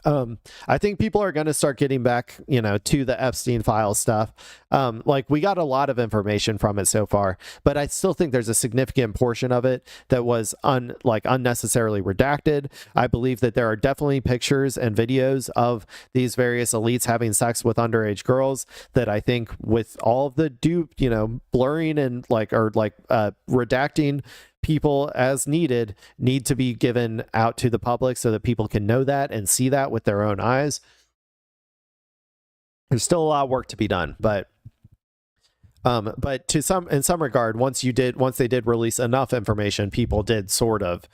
I think people are going to start getting back, to the Epstein file stuff. Like, we got a lot of information from it so far, but I still think there's a significant portion of it that was unnecessarily redacted. I believe that there are definitely pictures and videos of these various elites having sex with underage girls that I think, with all of the blurring and redacting people as needed, need to be given out to the public so that people can know that and see that with their own eyes. There's still a lot of work to be done, but in some regard, once they did release enough information, people did sort of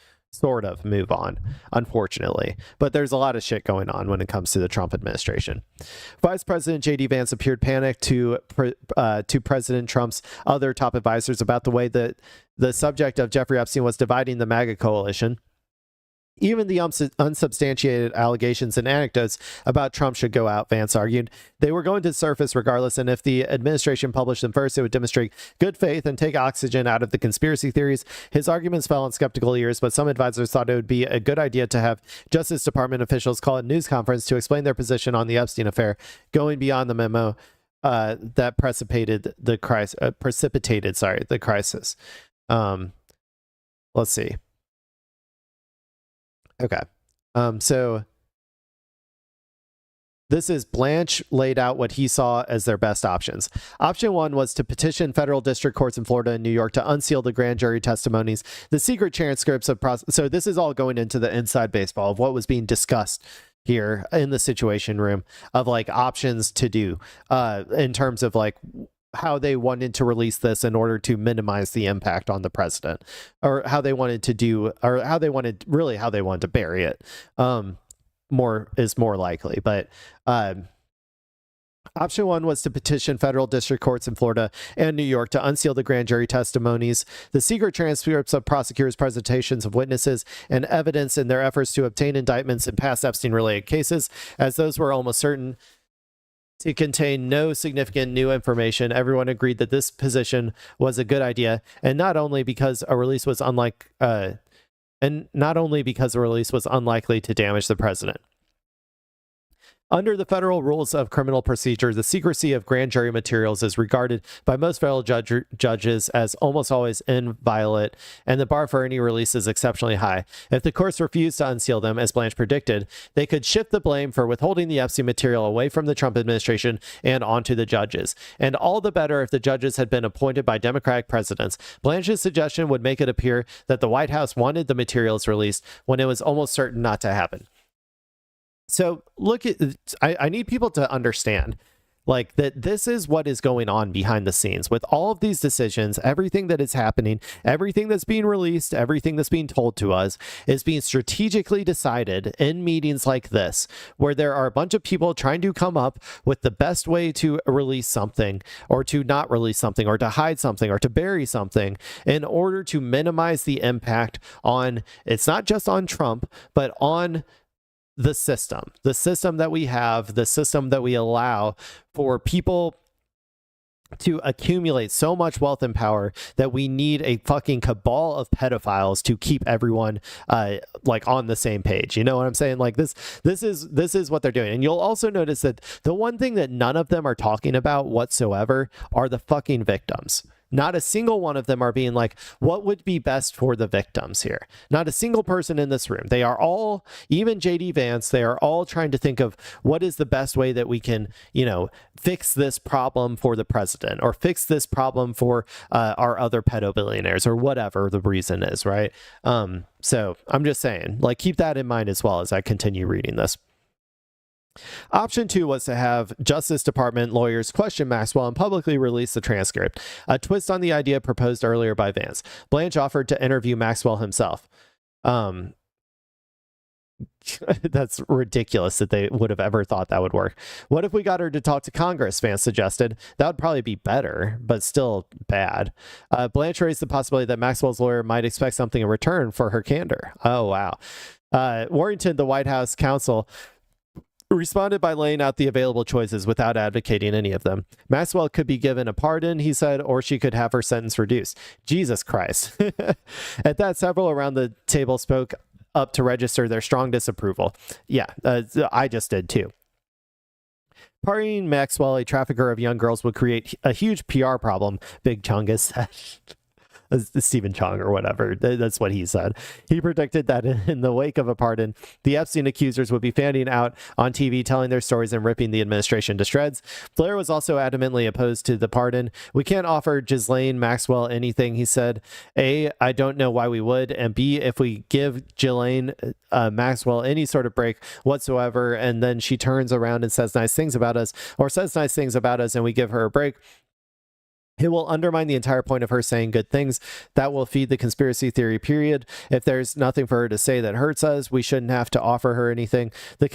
move on, unfortunately. But there's a lot of shit going on when it comes to the Trump administration. Vice President J.D. Vance appeared panicked to President Trump's other top advisors about the way that the subject of Jeffrey Epstein was dividing the MAGA coalition. Even the unsubstantiated allegations and anecdotes about Trump should go out, Vance argued. They were going to surface regardless, and if the administration published them first, it would demonstrate good faith and take oxygen out of the conspiracy theories. His arguments fell on skeptical ears, but some advisors thought it would be a good idea to have Justice Department officials call a news conference to explain their position on the Epstein affair, going beyond the memo that precipitated the crisis. Let's see. Okay. So this is Blanche laid out what he saw as their best options. Option one was to petition federal district courts in Florida and New York to unseal the grand jury testimonies, the secret transcripts of so this is all going into the inside baseball of what was being discussed here in the Situation Room of options to do in terms of how they wanted to release this in order to minimize the impact on the president, or how they wanted to bury it. More likely, but option one was to petition federal district courts in Florida and New York to unseal the grand jury testimonies, the secret transcripts of prosecutors' presentations of witnesses and evidence in their efforts to obtain indictments in past Epstein-related cases, as those were almost certain to contain no significant new information. Everyone agreed that this position was a good idea, and not only because a release was unlikely to damage the president. Under the federal rules of criminal procedure, the secrecy of grand jury materials is regarded by most federal judges as almost always inviolate, and the bar for any release is exceptionally high. If the courts refuse to unseal them, as Blanche predicted, they could shift the blame for withholding the Epstein material away from the Trump administration and onto the judges. And all the better if the judges had been appointed by Democratic presidents. Blanche's suggestion would make it appear that the White House wanted the materials released when it was almost certain not to happen. So I need people to understand that this is what is going on behind the scenes with all of these decisions. Everything that is happening, everything that's being released, everything that's being told to us is being strategically decided in meetings like this, where there are a bunch of people trying to come up with the best way to release something or to not release something or to hide something or to bury something in order to minimize the impact on, it's not just on Trump, but on the system that we have, the system that we allow for people to accumulate so much wealth and power that we need a fucking cabal of pedophiles to keep everyone on the same page. You know what I'm saying? This is what they're doing. And you'll also notice that the one thing that none of them are talking about whatsoever are the fucking victims. Not a single one of them are being what would be best for the victims here? Not a single person in this room. They are all, even J.D. Vance, they are all trying to think of what is the best way that we can, fix this problem for the president or fix this problem for our other pedobillionaires or whatever the reason is, right? So I'm just saying, keep that in mind as well as I continue reading this. Option two was to have Justice Department lawyers question Maxwell and publicly release the transcript, a twist on the idea proposed earlier by Vance. Blanche offered to interview Maxwell himself. That's ridiculous that they would have ever thought that would work. What if we got her to talk to Congress, Vance suggested. That would probably be better, but still bad. Blanche raised the possibility that Maxwell's lawyer might expect something in return for her candor. Oh, wow. Warrington, the White House counsel, responded by laying out the available choices without advocating any of them. Maxwell could be given a pardon, he said, or she could have her sentence reduced. Jesus Christ. At that, several around the table spoke up to register their strong disapproval. Yeah, I just did too. Partying Maxwell, a trafficker of young girls, would create a huge PR problem, Big Chungus said. Stephen Chung or whatever. That's what he said. He predicted that in the wake of a pardon, the Epstein accusers would be fanning out on TV, telling their stories and ripping the administration to shreds. Blair was also adamantly opposed to the pardon. We can't offer Ghislaine Maxwell anything, he said. A, I don't know why we would. And B, if we give Ghislaine Maxwell any sort of break whatsoever, and then she turns around and says nice things about us, or says nice things about us, and we give her a break, it will undermine the entire point of her saying good things. That will feed the conspiracy theory, period. If there's nothing for her to say that hurts us, we shouldn't have to offer her anything. The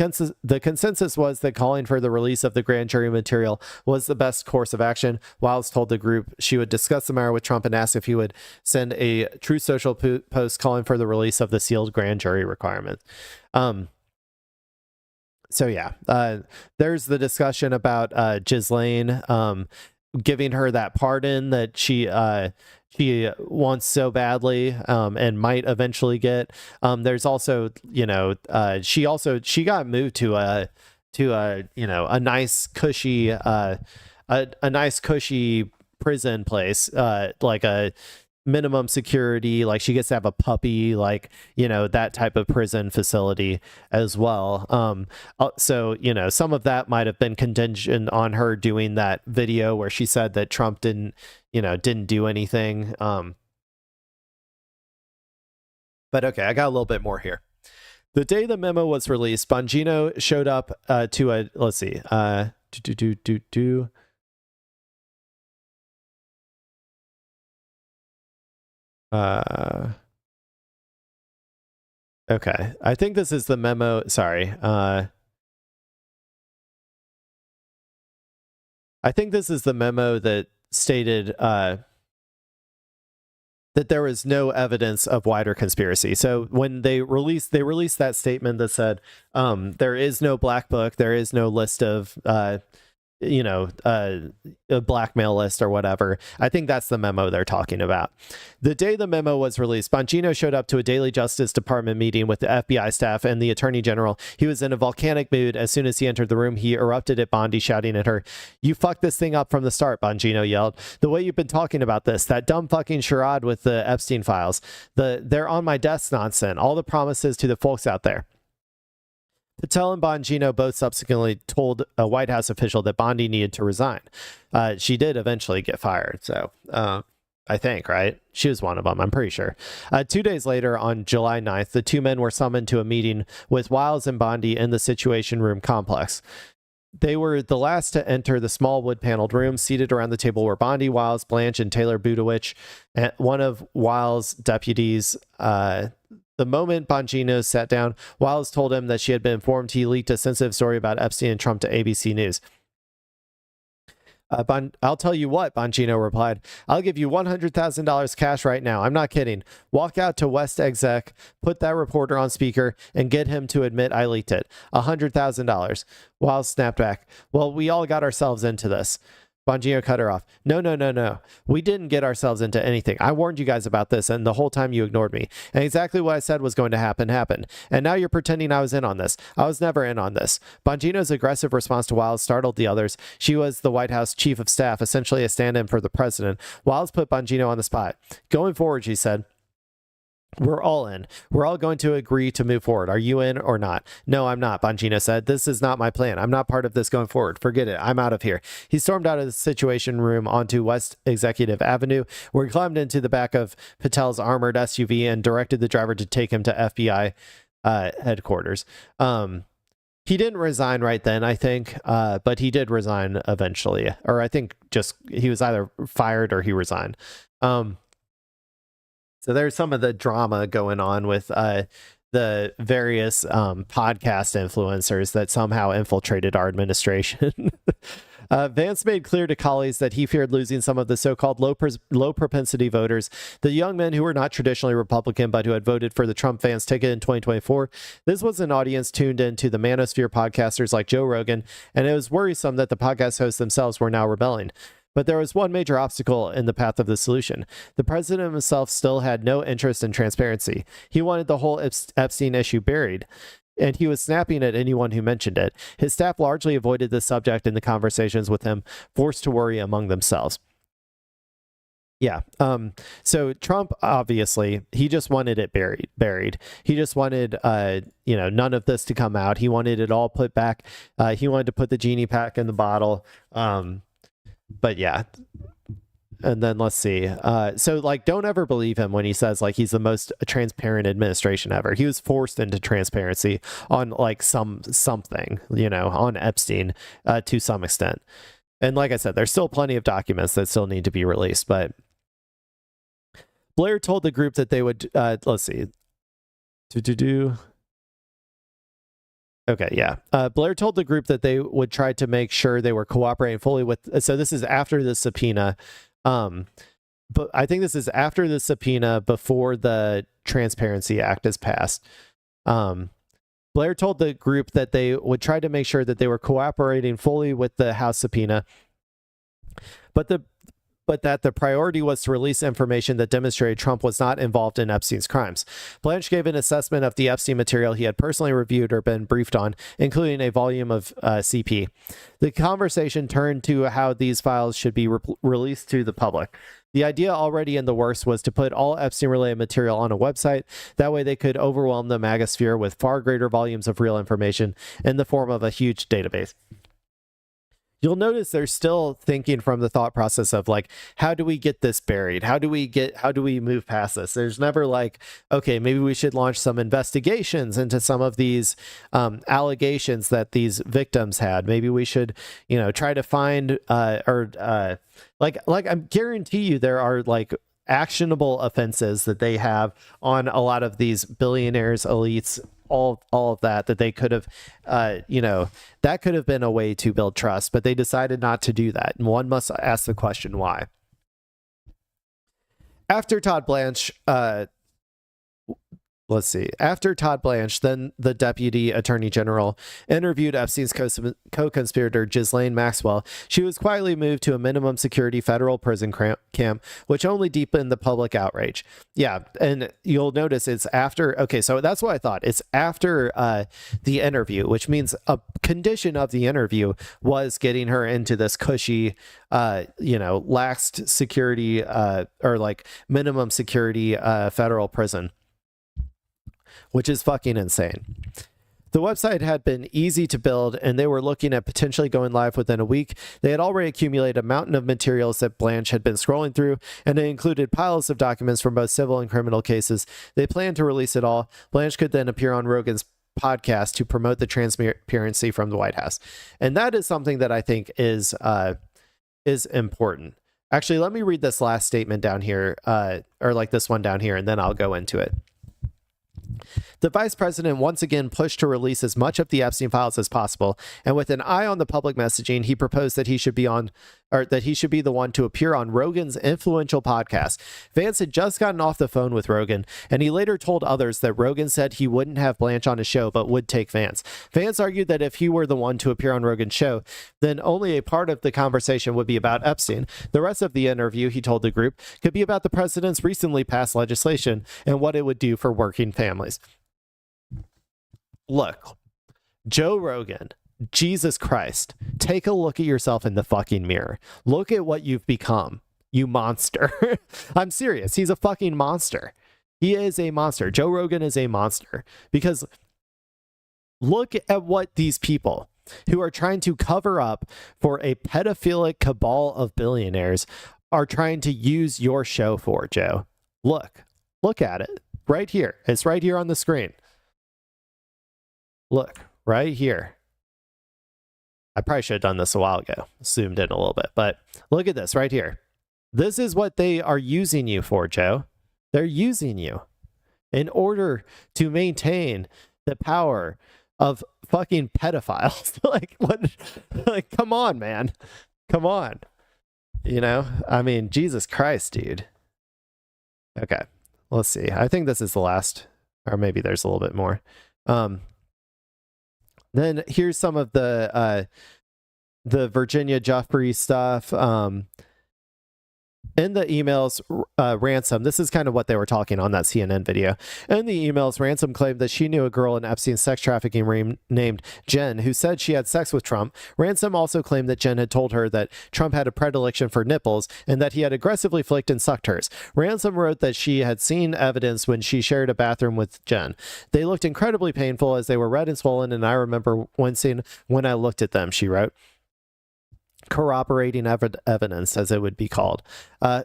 consensus was that calling for the release of the grand jury material was the best course of action. Wiles told the group she would discuss the matter with Trump and ask if he would send a Truth Social post calling for the release of the sealed grand jury requirement. So yeah, there's the discussion about Ghislaine giving her that pardon that she wants so badly and might eventually get. There's also, she got moved to a a nice cushy prison place, like a minimum security, like she gets to have a puppy, like, that type of prison facility as well. So, some of that might have been contingent on her doing that video where she said that Trump didn't do anything. But okay, I got a little bit more here. The day the memo was released, Bongino showed up to a, let's see, okay, I think this is the memo. Sorry. I think this is the memo that stated that there was no evidence of wider conspiracy. So when they released that statement that said there is no black book, there is no list of a blackmail list or whatever. I think that's the memo they're talking about. The day the memo was released, Bongino showed up to a daily Justice Department meeting with the FBI staff and the Attorney General. He was in a volcanic mood. As soon as he entered the room, he erupted at Bondi, shouting at her, "You fucked this thing up from the start," Bongino yelled. "The way you've been talking about this, that dumb fucking charade with the Epstein files, they're on my desk nonsense, all the promises to the folks out there." Patel and Bongino both subsequently told a White House official that Bondi needed to resign. She did eventually get fired, so I think, right? She was one of them, I'm pretty sure. 2 days later, on July 9th, the two men were summoned to a meeting with Wiles and Bondi in the Situation Room complex. They were the last to enter the small wood-paneled room. Seated around the table were Bondi, Wiles, Blanche, and Taylor Budowich, and one of Wiles' deputies. The moment Bongino sat down, Wiles told him that she had been informed he leaked a sensitive story about Epstein and Trump to ABC News. I'll tell you what, Bongino replied. "I'll give you $100,000 cash right now. I'm not kidding. Walk out to West Exec, put that reporter on speaker, and get him to admit I leaked it. $100,000. Wiles snapped back. "Well, we all got ourselves into this." Bongino cut her off. No. We didn't get ourselves into anything. I warned you guys about this, and the whole time you ignored me. And exactly what I said was going to happen, happened. And now you're pretending I was in on this. I was never in on this. Bongino's aggressive response to Wiles startled the others. She was the White House chief of staff, essentially a stand-in for the president. Wiles put Bongino on the spot. "Going forward," she said, "we're all in. We're all going to agree to move forward. Are you in or not?" "No, I'm not," Bongino said. "This is not my plan. I'm not part of this going forward. Forget it. I'm out of here." He stormed out of the Situation Room onto West Executive Avenue, where he climbed into the back of Patel's armored SUV and directed the driver to take him to FBI headquarters. He didn't resign right then, I think, but he did resign eventually. Or I think just he was either fired or he resigned. So there's some of the drama going on with the various podcast influencers that somehow infiltrated our administration. Vance made clear to colleagues that he feared losing some of the so-called low propensity voters, the young men who were not traditionally Republican but who had voted for the Trump-Vance ticket in 2024. This was an audience tuned into the manosphere podcasters like Joe Rogan, and it was worrisome that the podcast hosts themselves were now rebelling. But there was one major obstacle in the path of the solution. The president himself still had no interest in transparency. He wanted the whole Epstein issue buried, and he was snapping at anyone who mentioned it. His staff largely avoided the subject in the conversations with him, forced to worry among themselves. Yeah. So Trump, obviously, he just wanted it buried. He just wanted, none of this to come out. He wanted it all put back. He wanted to put the genie back in the bottle. But yeah. And then let's see. So like, don't ever believe him when he says like he's the most transparent administration ever. He was forced into transparency on like something, on Epstein to some extent. And like I said, there's still plenty of documents that still need to be released. But Blair told the group that they would, let's see. Okay, yeah. Blair told the group that they would try to make sure they were cooperating fully with. So this is after the subpoena. But I think this is after the subpoena before the Transparency Act is passed. Blair told the group that they would try to make sure that they were cooperating fully with the House subpoena, but that the priority was to release information that demonstrated Trump was not involved in Epstein's crimes. Blanche gave an assessment of the Epstein material he had personally reviewed or been briefed on, including a volume of CP. The conversation turned to how these files should be released to the public. The idea already in the works was to put all Epstein-related material on a website. That way they could overwhelm the MAGA sphere with far greater volumes of real information in the form of a huge database. You'll notice they're still thinking from the thought process of like, how do we get this buried? How do we move past this? There's never like, okay, maybe we should launch some investigations into some of these allegations that these victims had. Maybe we should, try to find like I guarantee you there are like actionable offenses that they have on a lot of these billionaires, elites, all of that they could have, that could have been a way to build trust, but they decided not to do that. And one must ask the question, why? After Todd Blanche, after Todd Blanche, then the Deputy Attorney General, interviewed Epstein's co-conspirator Ghislaine Maxwell, she was quietly moved to a minimum security federal prison camp, which only deepened the public outrage. Yeah, and you'll notice it's after, okay, so that's what I thought. It's after the interview, which means a condition of the interview was getting her into this cushy, laxed security or like minimum security federal prison, which is fucking insane. The website had been easy to build, and they were looking at potentially going live within a week. They had already accumulated a mountain of materials that Blanche had been scrolling through, and it included piles of documents from both civil and criminal cases. They planned to release it all. Blanche could then appear on Rogan's podcast to promote the transparency from the White House. And that is something that I think is important. Actually, let me read this last statement down here, or like this one down here, and then I'll go into it. The vice president once again pushed to release as much of the Epstein files as possible, and with an eye on the public messaging, he proposed that he should be the one to appear on Rogan's influential podcast. Vance had just gotten off the phone with Rogan, and he later told others that Rogan said he wouldn't have Blanche on his show, but would take Vance. Vance argued that if he were the one to appear on Rogan's show, then only a part of the conversation would be about Epstein. The rest of the interview, he told the group, could be about the president's recently passed legislation and what it would do for working families. Look, Joe Rogan, Jesus Christ, take a look at yourself in the fucking mirror. Look at what you've become, you monster. I'm serious. He's a fucking monster. He is a monster. Joe Rogan is a monster, because look at what these people who are trying to cover up for a pedophilic cabal of billionaires are trying to use your show for, Joe. Look at it right here. It's right here on the screen. Look, right here. I probably should have done this a while ago. Zoomed in a little bit, but look at this right here. This is what they are using you for, Joe. They're using you in order to maintain the power of fucking pedophiles. Like, what? Like, come on, man. Come on. I mean, Jesus Christ, dude. Okay, let's see. I think this is the last, or maybe there's a little bit more. Then here's some of the the Virginia Jeffrey stuff. In the emails, Ransom, this is kind of what they were talking on that CNN video. In the emails, Ransom claimed that she knew a girl in Epstein's sex trafficking ring named Jen, who said she had sex with Trump. Ransom also claimed that Jen had told her that Trump had a predilection for nipples and that he had aggressively flicked and sucked hers. Ransom wrote that she had seen evidence when she shared a bathroom with Jen. They looked incredibly painful as they were red and swollen, and I remember wincing when I looked at them, she wrote. Corroborating evidence, as it would be called.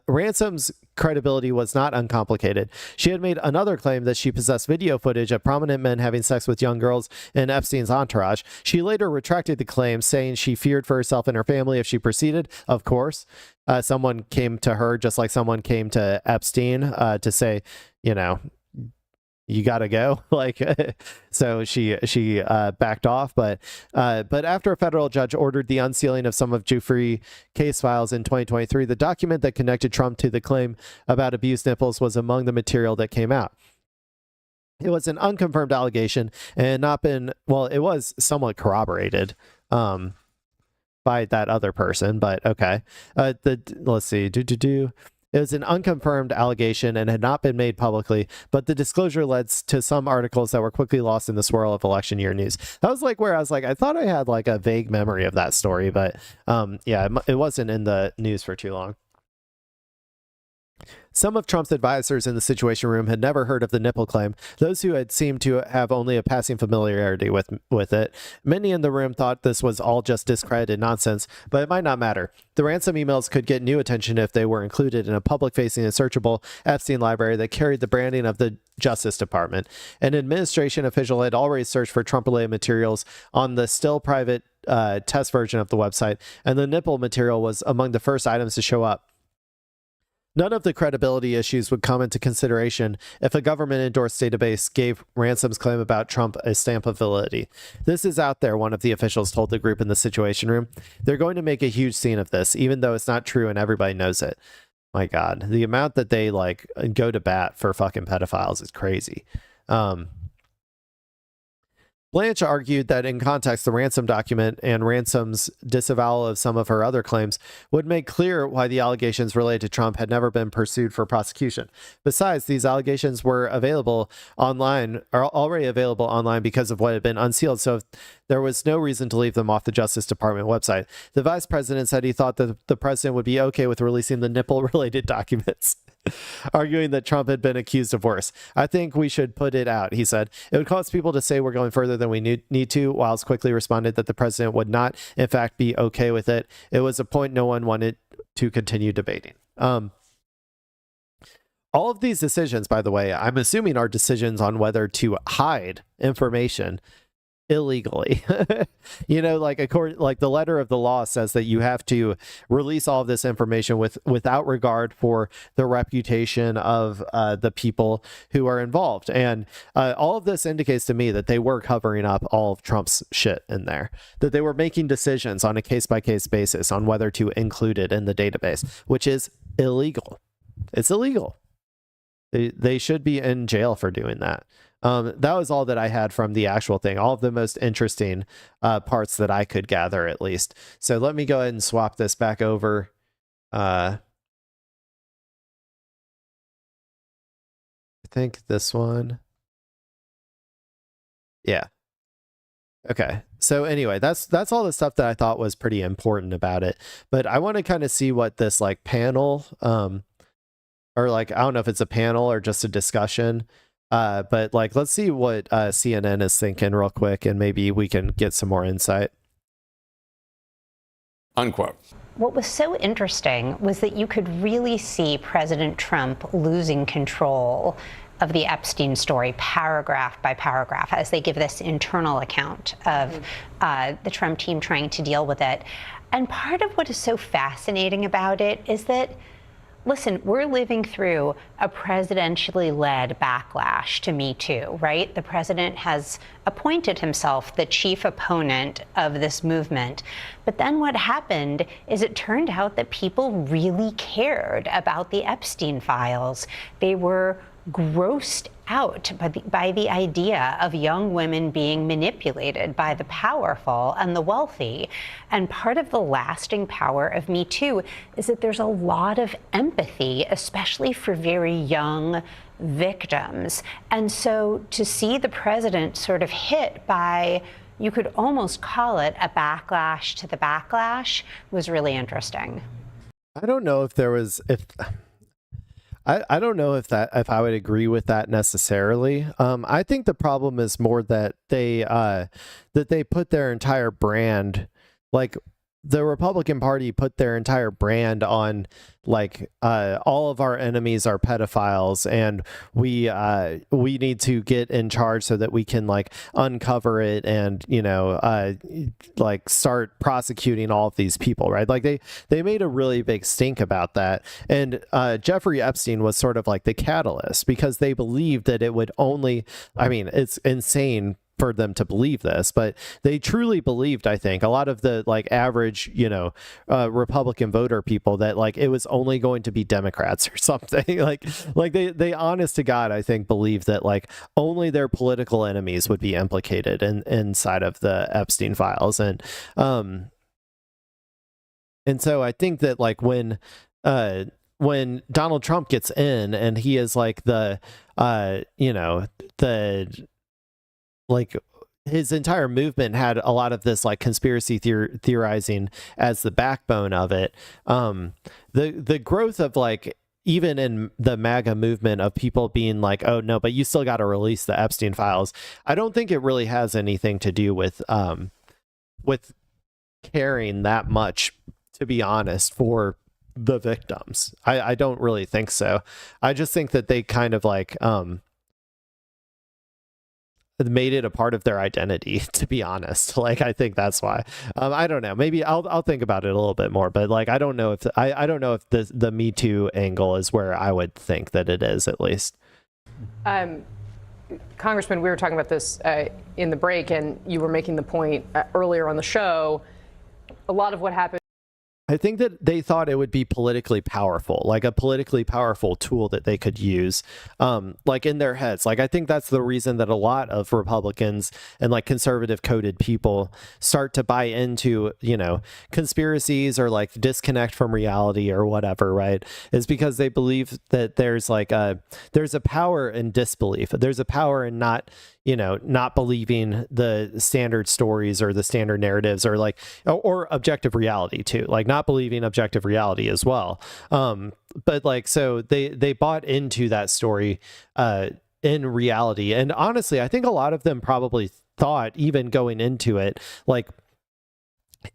Ransom's credibility was not uncomplicated. She had made another claim that she possessed video footage of prominent men having sex with young girls in Epstein's entourage. She later retracted the claim, saying she feared for herself and her family if she proceeded. Of course, someone came to her just like someone came to Epstein to say, you know, you gotta go. Like, so she backed off. But after a federal judge ordered the unsealing of some of Giuffre's case files in 2023, the document that connected Trump to the claim about abused nipples was among the material that came out. It was an unconfirmed allegation and not been, well, it was somewhat corroborated by that other person, but okay. Let's see. It was an unconfirmed allegation and had not been made publicly, but the disclosure led to some articles that were quickly lost in the swirl of election year news. That was like where I was like, I thought I had like a vague memory of that story, but yeah, it wasn't in the news for too long. Some of Trump's advisors in the Situation Room had never heard of the nipple claim. Those who had seemed to have only a passing familiarity with it. Many in the room thought this was all just discredited nonsense, but it might not matter. The ransom emails could get new attention if they were included in a public-facing and searchable Epstein library that carried the branding of the Justice Department. An administration official had already searched for Trump-related materials on the still private test version of the website, and the nipple material was among the first items to show up. None of the credibility issues would come into consideration if a government-endorsed database gave Ransom's claim about Trump a stamp of validity. This is out there, one of the officials told the group in the Situation Room. They're going to make a huge scene of this, even though it's not true and everybody knows it. My God, the amount that they like go to bat for fucking pedophiles is crazy. Blanche argued that in context, the ransom document and Ransom's disavowal of some of her other claims would make clear why the allegations related to Trump had never been pursued for prosecution. Besides, these allegations were available online, or already available online because of what had been unsealed, so there was no reason to leave them off the Justice Department website. The vice president said he thought that the president would be okay with releasing the nipple-related documents, arguing that Trump had been accused of worse. I think we should put it out, he said. It would cause people to say we're going further than we need to, Wiles quickly responded that the president would not, in fact, be okay with it. It was a point no one wanted to continue debating. All of these decisions, by the way, I'm assuming are decisions on whether to hide information illegally. You know, like the letter of the law says that you have to release all of this information without regard for the reputation of the people who are involved. And all of this indicates to me that they were covering up all of Trump's shit in there, that they were making decisions on a case-by-case basis on whether to include it in the database, which is illegal. It's illegal. They should be in jail for doing that. That was all that I had from the actual thing, all of the most interesting parts that I could gather, at least. So let me go ahead and swap this back over. I think this one. Yeah. Okay. So anyway, that's all the stuff that I thought was pretty important about it. But I want to kind of see what this like panel, or like, I don't know if it's a panel or just a discussion. But like, let's see what CNN is thinking real quick, and maybe we can get some more insight. Unquote. What was so interesting was that you could really see President Trump losing control of the Epstein story paragraph by paragraph as they give this internal account of the Trump team trying to deal with it. And part of what is so fascinating about it is that, listen, we're living through a presidentially led backlash to Me Too, right? The president has appointed himself the chief opponent of this movement. But then what happened is it turned out that people really cared about the Epstein files. They were grossed out by the idea of young women being manipulated by the powerful and the wealthy. And part of the lasting power of Me Too is that there's a lot of empathy, especially for very young victims. And so to see the president sort of hit by, you could almost call it a backlash to the backlash, was really interesting. I don't know if there was, I don't know if I would agree with that necessarily. I think the problem is more that they put their entire brand, like the Republican Party put their entire brand on like all of our enemies are pedophiles, and we need to get in charge so that we can like uncover it and like start prosecuting all of these people, right? Like they made a really big stink about that, and Jeffrey Epstein was sort of like the catalyst, because they believed that it would only, I mean, it's insane for them to believe this, but they truly believed, I think, a lot of the like average, Republican voter people, that like it was only going to be Democrats or something. like they honest to God, I think, believed that like only their political enemies would be implicated inside of the Epstein files. And so I think that like when Donald Trump gets in and he is like like his entire movement had a lot of this like conspiracy theorizing as the backbone of it. The growth of like, even in the MAGA movement, of people being like, oh no, but you still got to release the Epstein files, I don't think it really has anything to do with caring that much, to be honest, for the victims. I don't really think so. I just think that they kind of like made it a part of their identity, to be honest. Like I think that's why. I don't know, maybe I'll think about it a little bit more, but like I don't know if I don't know if the Me Too angle is where I would think that it is, at least. Congressman, we were talking about this in the break, and you were making the point earlier on the show. A lot of what happened, I think that they thought it would be politically powerful, like a politically powerful tool that they could use, like in their heads. Like, I think that's the reason that a lot of Republicans and like conservative coded people start to buy into, conspiracies or like disconnect from reality or whatever, right? Is because they believe that there's a power in disbelief. There's a power in not believing the standard stories or the standard narratives, or like, or objective reality too, like not believing objective reality as well. But like, so they bought into that story in reality. And honestly, I think a lot of them probably thought, even going into it, like,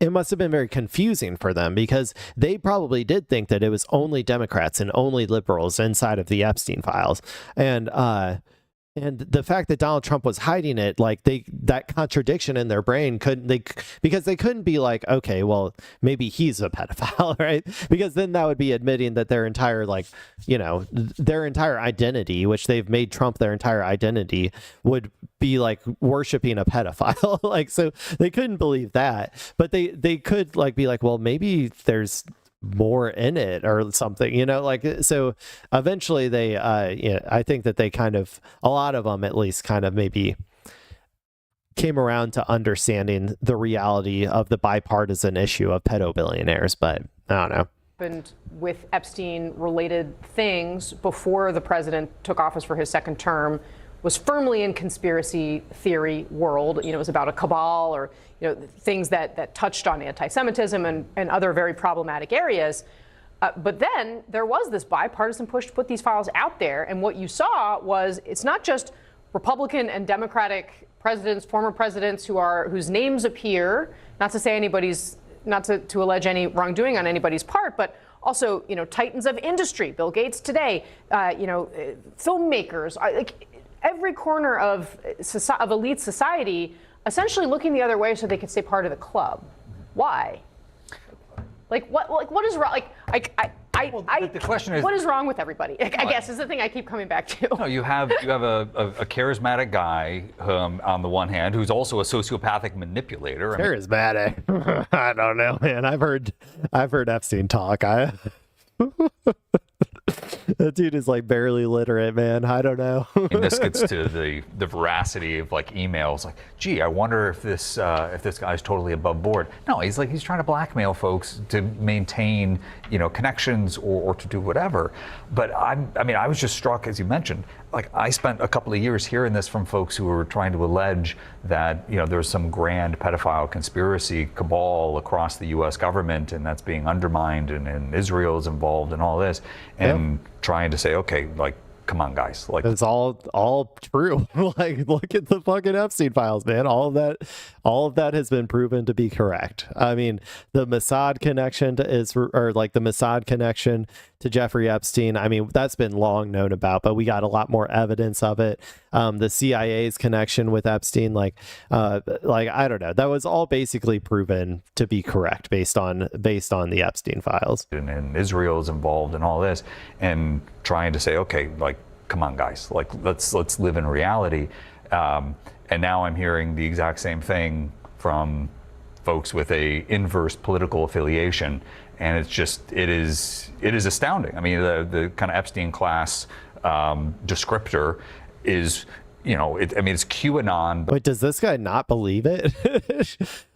it must have been very confusing for them, because they probably did think that it was only Democrats and only liberals inside of the Epstein files. And the fact that Donald Trump was hiding it, like that contradiction in their brain because they couldn't be like, okay, well, maybe he's a pedophile, right? Because then that would be admitting that their entire identity, which they've made Trump their entire identity, would be like worshiping a pedophile. Like, so they couldn't believe that, but they could like be like, well, maybe there's more in it or something, like, so eventually they I think that they kind of, a lot of them at least, kind of maybe came around to understanding the reality of the bipartisan issue of pedo-billionaires. But I don't know. Happened with Epstein related things before the president took office for his second term was firmly in conspiracy theory world. It was about a cabal, or things that touched on anti-Semitism and other very problematic areas. But then there was this bipartisan push to put these files out there, and what you saw was, it's not just Republican and Democratic presidents, former presidents whose names appear, not to say not to allege any wrongdoing on anybody's part, but also titans of industry, Bill Gates today, filmmakers, like every corner of elite society, essentially looking the other way so they could stay part of the club. Why? Like what is wrong? The question is, what is wrong with everybody? I guess is the thing I keep coming back to. No, you have a charismatic guy on the one hand, who's also a sociopathic manipulator. Charismatic? I don't know, man. I've heard Epstein talk. That dude is like barely literate, man. I don't know. And this gets to the veracity of like emails. Like, gee, I wonder if this guy's totally above board. No, he's trying to blackmail folks to maintain, connections or to do whatever. But I was just struck, as you mentioned. Like, I spent a couple of years hearing this from folks who were trying to allege that there's some grand pedophile conspiracy cabal across the U.S. government, and that's being undermined, and Israel's involved in all this, and trying to say, okay, like, come on, guys, like, it's all true. Like, look at the fucking Epstein files, man. All of that has been proven to be correct. I mean, the Mossad connection the Mossad connection to Jeffrey Epstein, I mean, that's been long known about, but we got a lot more evidence of it. The CIA's connection with Epstein, like I don't know, that was all basically proven to be correct based on the Epstein files. And Israel's involved in all this, and trying to say, okay, like, come on, guys, like, let's live in reality. And now I'm hearing the exact same thing from folks with a inverse political affiliation, and it is astounding. I mean, the kind of Epstein class descriptor is, it's QAnon. Wait, does this guy not believe it?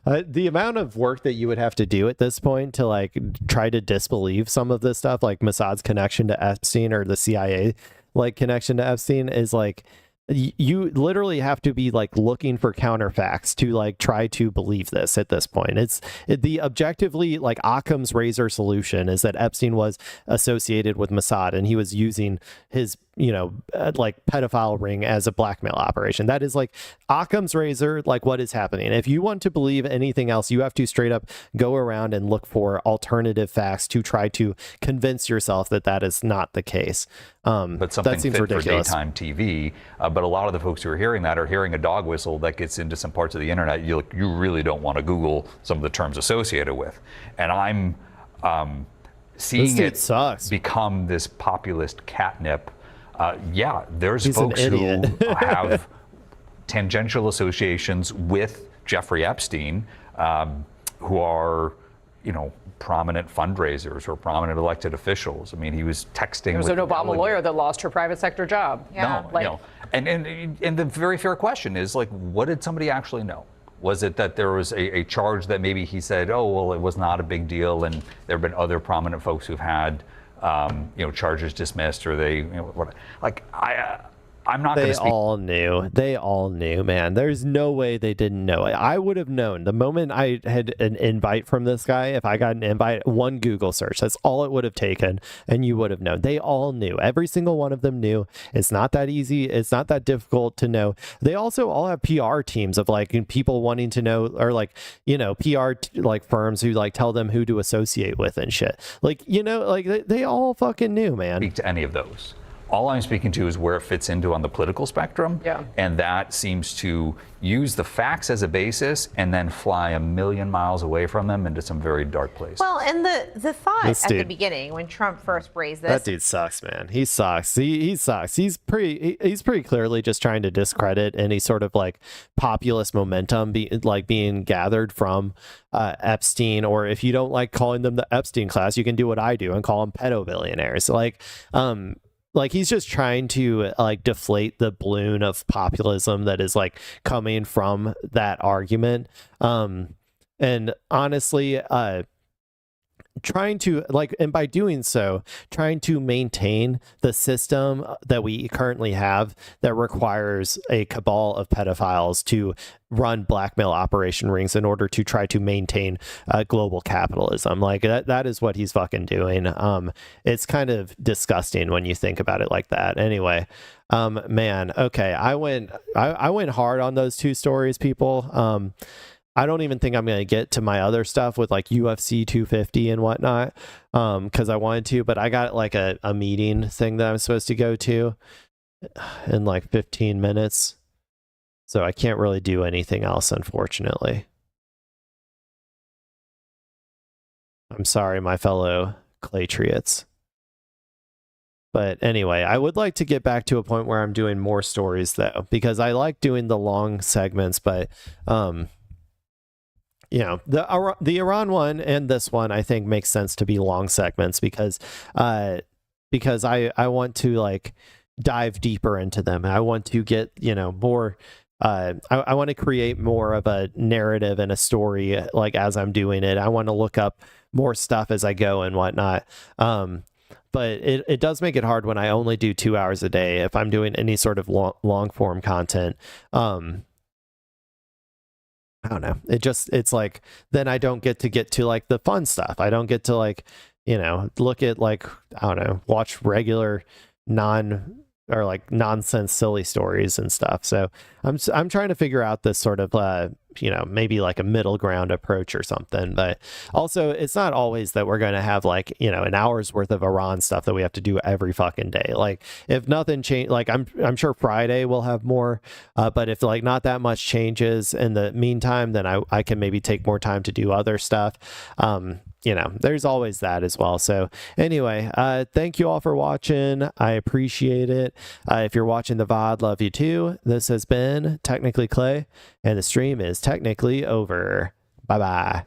The amount of work that you would have to do at this point to like try to disbelieve some of this stuff, like Mossad's connection to Epstein or the CIA like connection to Epstein, is like, you literally have to be like looking for counterfacts to like try to believe this at this point. The objectively, like, Occam's razor solution is that Epstein was associated with Mossad and he was using his like pedophile ring as a blackmail operation. That is like Occam's razor, like what is happening. If you want to believe anything else, you have to straight up go around and look for alternative facts to try to convince yourself that that is not the case. But something that seems fit ridiculous. for daytime TV. But a lot of the folks who are hearing that are hearing a dog whistle that gets into some parts of the internet you really don't want to Google some of the terms associated with. And I'm seeing it become this populist catnip. There's folks who have tangential associations with Jeffrey Epstein, who are, prominent fundraisers or prominent elected officials. I mean, he was texting. There was an Obama lawyer that lost her private sector job. Yeah. No, and the very fair question is, like, what did somebody actually know? Was it that there was a charge that maybe he said, oh, well, it was not a big deal, and there have been other prominent folks who've had charges dismissed, or they, I'm not going to speak. They all knew, man. There's no way they didn't know. I would have known the moment I had an invite from this guy. If I got an invite, one Google search, that's all it would have taken, and you would have known. They all knew. Every single one of them knew. It's not that easy. It's not that difficult to know. They also all have PR teams of like people wanting to know, or like, PR like firms who like tell them who to associate with and shit. Like, like they all fucking knew, man. Speak to any of those. All I'm speaking to is where it fits into on the political spectrum. Yeah. And that seems to use the facts as a basis and then fly a million miles away from them into some very dark place. Well, and the thought at the beginning when Trump first raised this. That dude sucks, man. He sucks. He sucks. He's pretty clearly just trying to discredit any sort of like populist momentum being gathered from Epstein, or if you don't like calling them the Epstein class, you can do what I do and call them pedobillionaires. Like he's just trying to like deflate the balloon of populism that is like coming from that argument. And honestly, trying to and by doing so, trying to maintain the system that we currently have that requires a cabal of pedophiles to run blackmail operation rings in order to try to maintain global capitalism. Like that is what he's fucking doing. It's kind of disgusting when you think about it like that. Anyway, man, okay, I went hard on those two stories, people. I don't even think I'm going to get to my other stuff with like UFC 250 and whatnot, because I wanted to, but I got like a meeting thing that I'm supposed to go to in like 15 minutes. So I can't really do anything else, unfortunately. I'm sorry, my fellow Clatriots. But anyway, I would like to get back to a point where I'm doing more stories, though, because I like doing the long segments, but the Iran one and this one, I think, makes sense to be long segments because because I want to like dive deeper into them. I want to get, more. I want to create more of a narrative and a story like as I'm doing it. I want to look up more stuff as I go and whatnot. But it does make it hard when I only do 2 hours a day if I'm doing any sort of long form content. I don't know. It's like, then I don't get to like the fun stuff. I don't get to like, look at like, I don't know, watch regular nonsense silly stories and stuff. So I'm trying to figure out this sort of maybe like a middle ground approach or something. But also it's not always that we're going to have like an hour's worth of Iran stuff that we have to do every fucking day. Like if nothing change, like I'm sure Friday we'll have more, but if like not that much changes in the meantime, then I can maybe take more time to do other stuff. There's always that as well. So anyway, thank you all for watching. I appreciate it. If you're watching the VOD, love you too. This has been Technically Clay, and the stream is technically over. Bye-bye.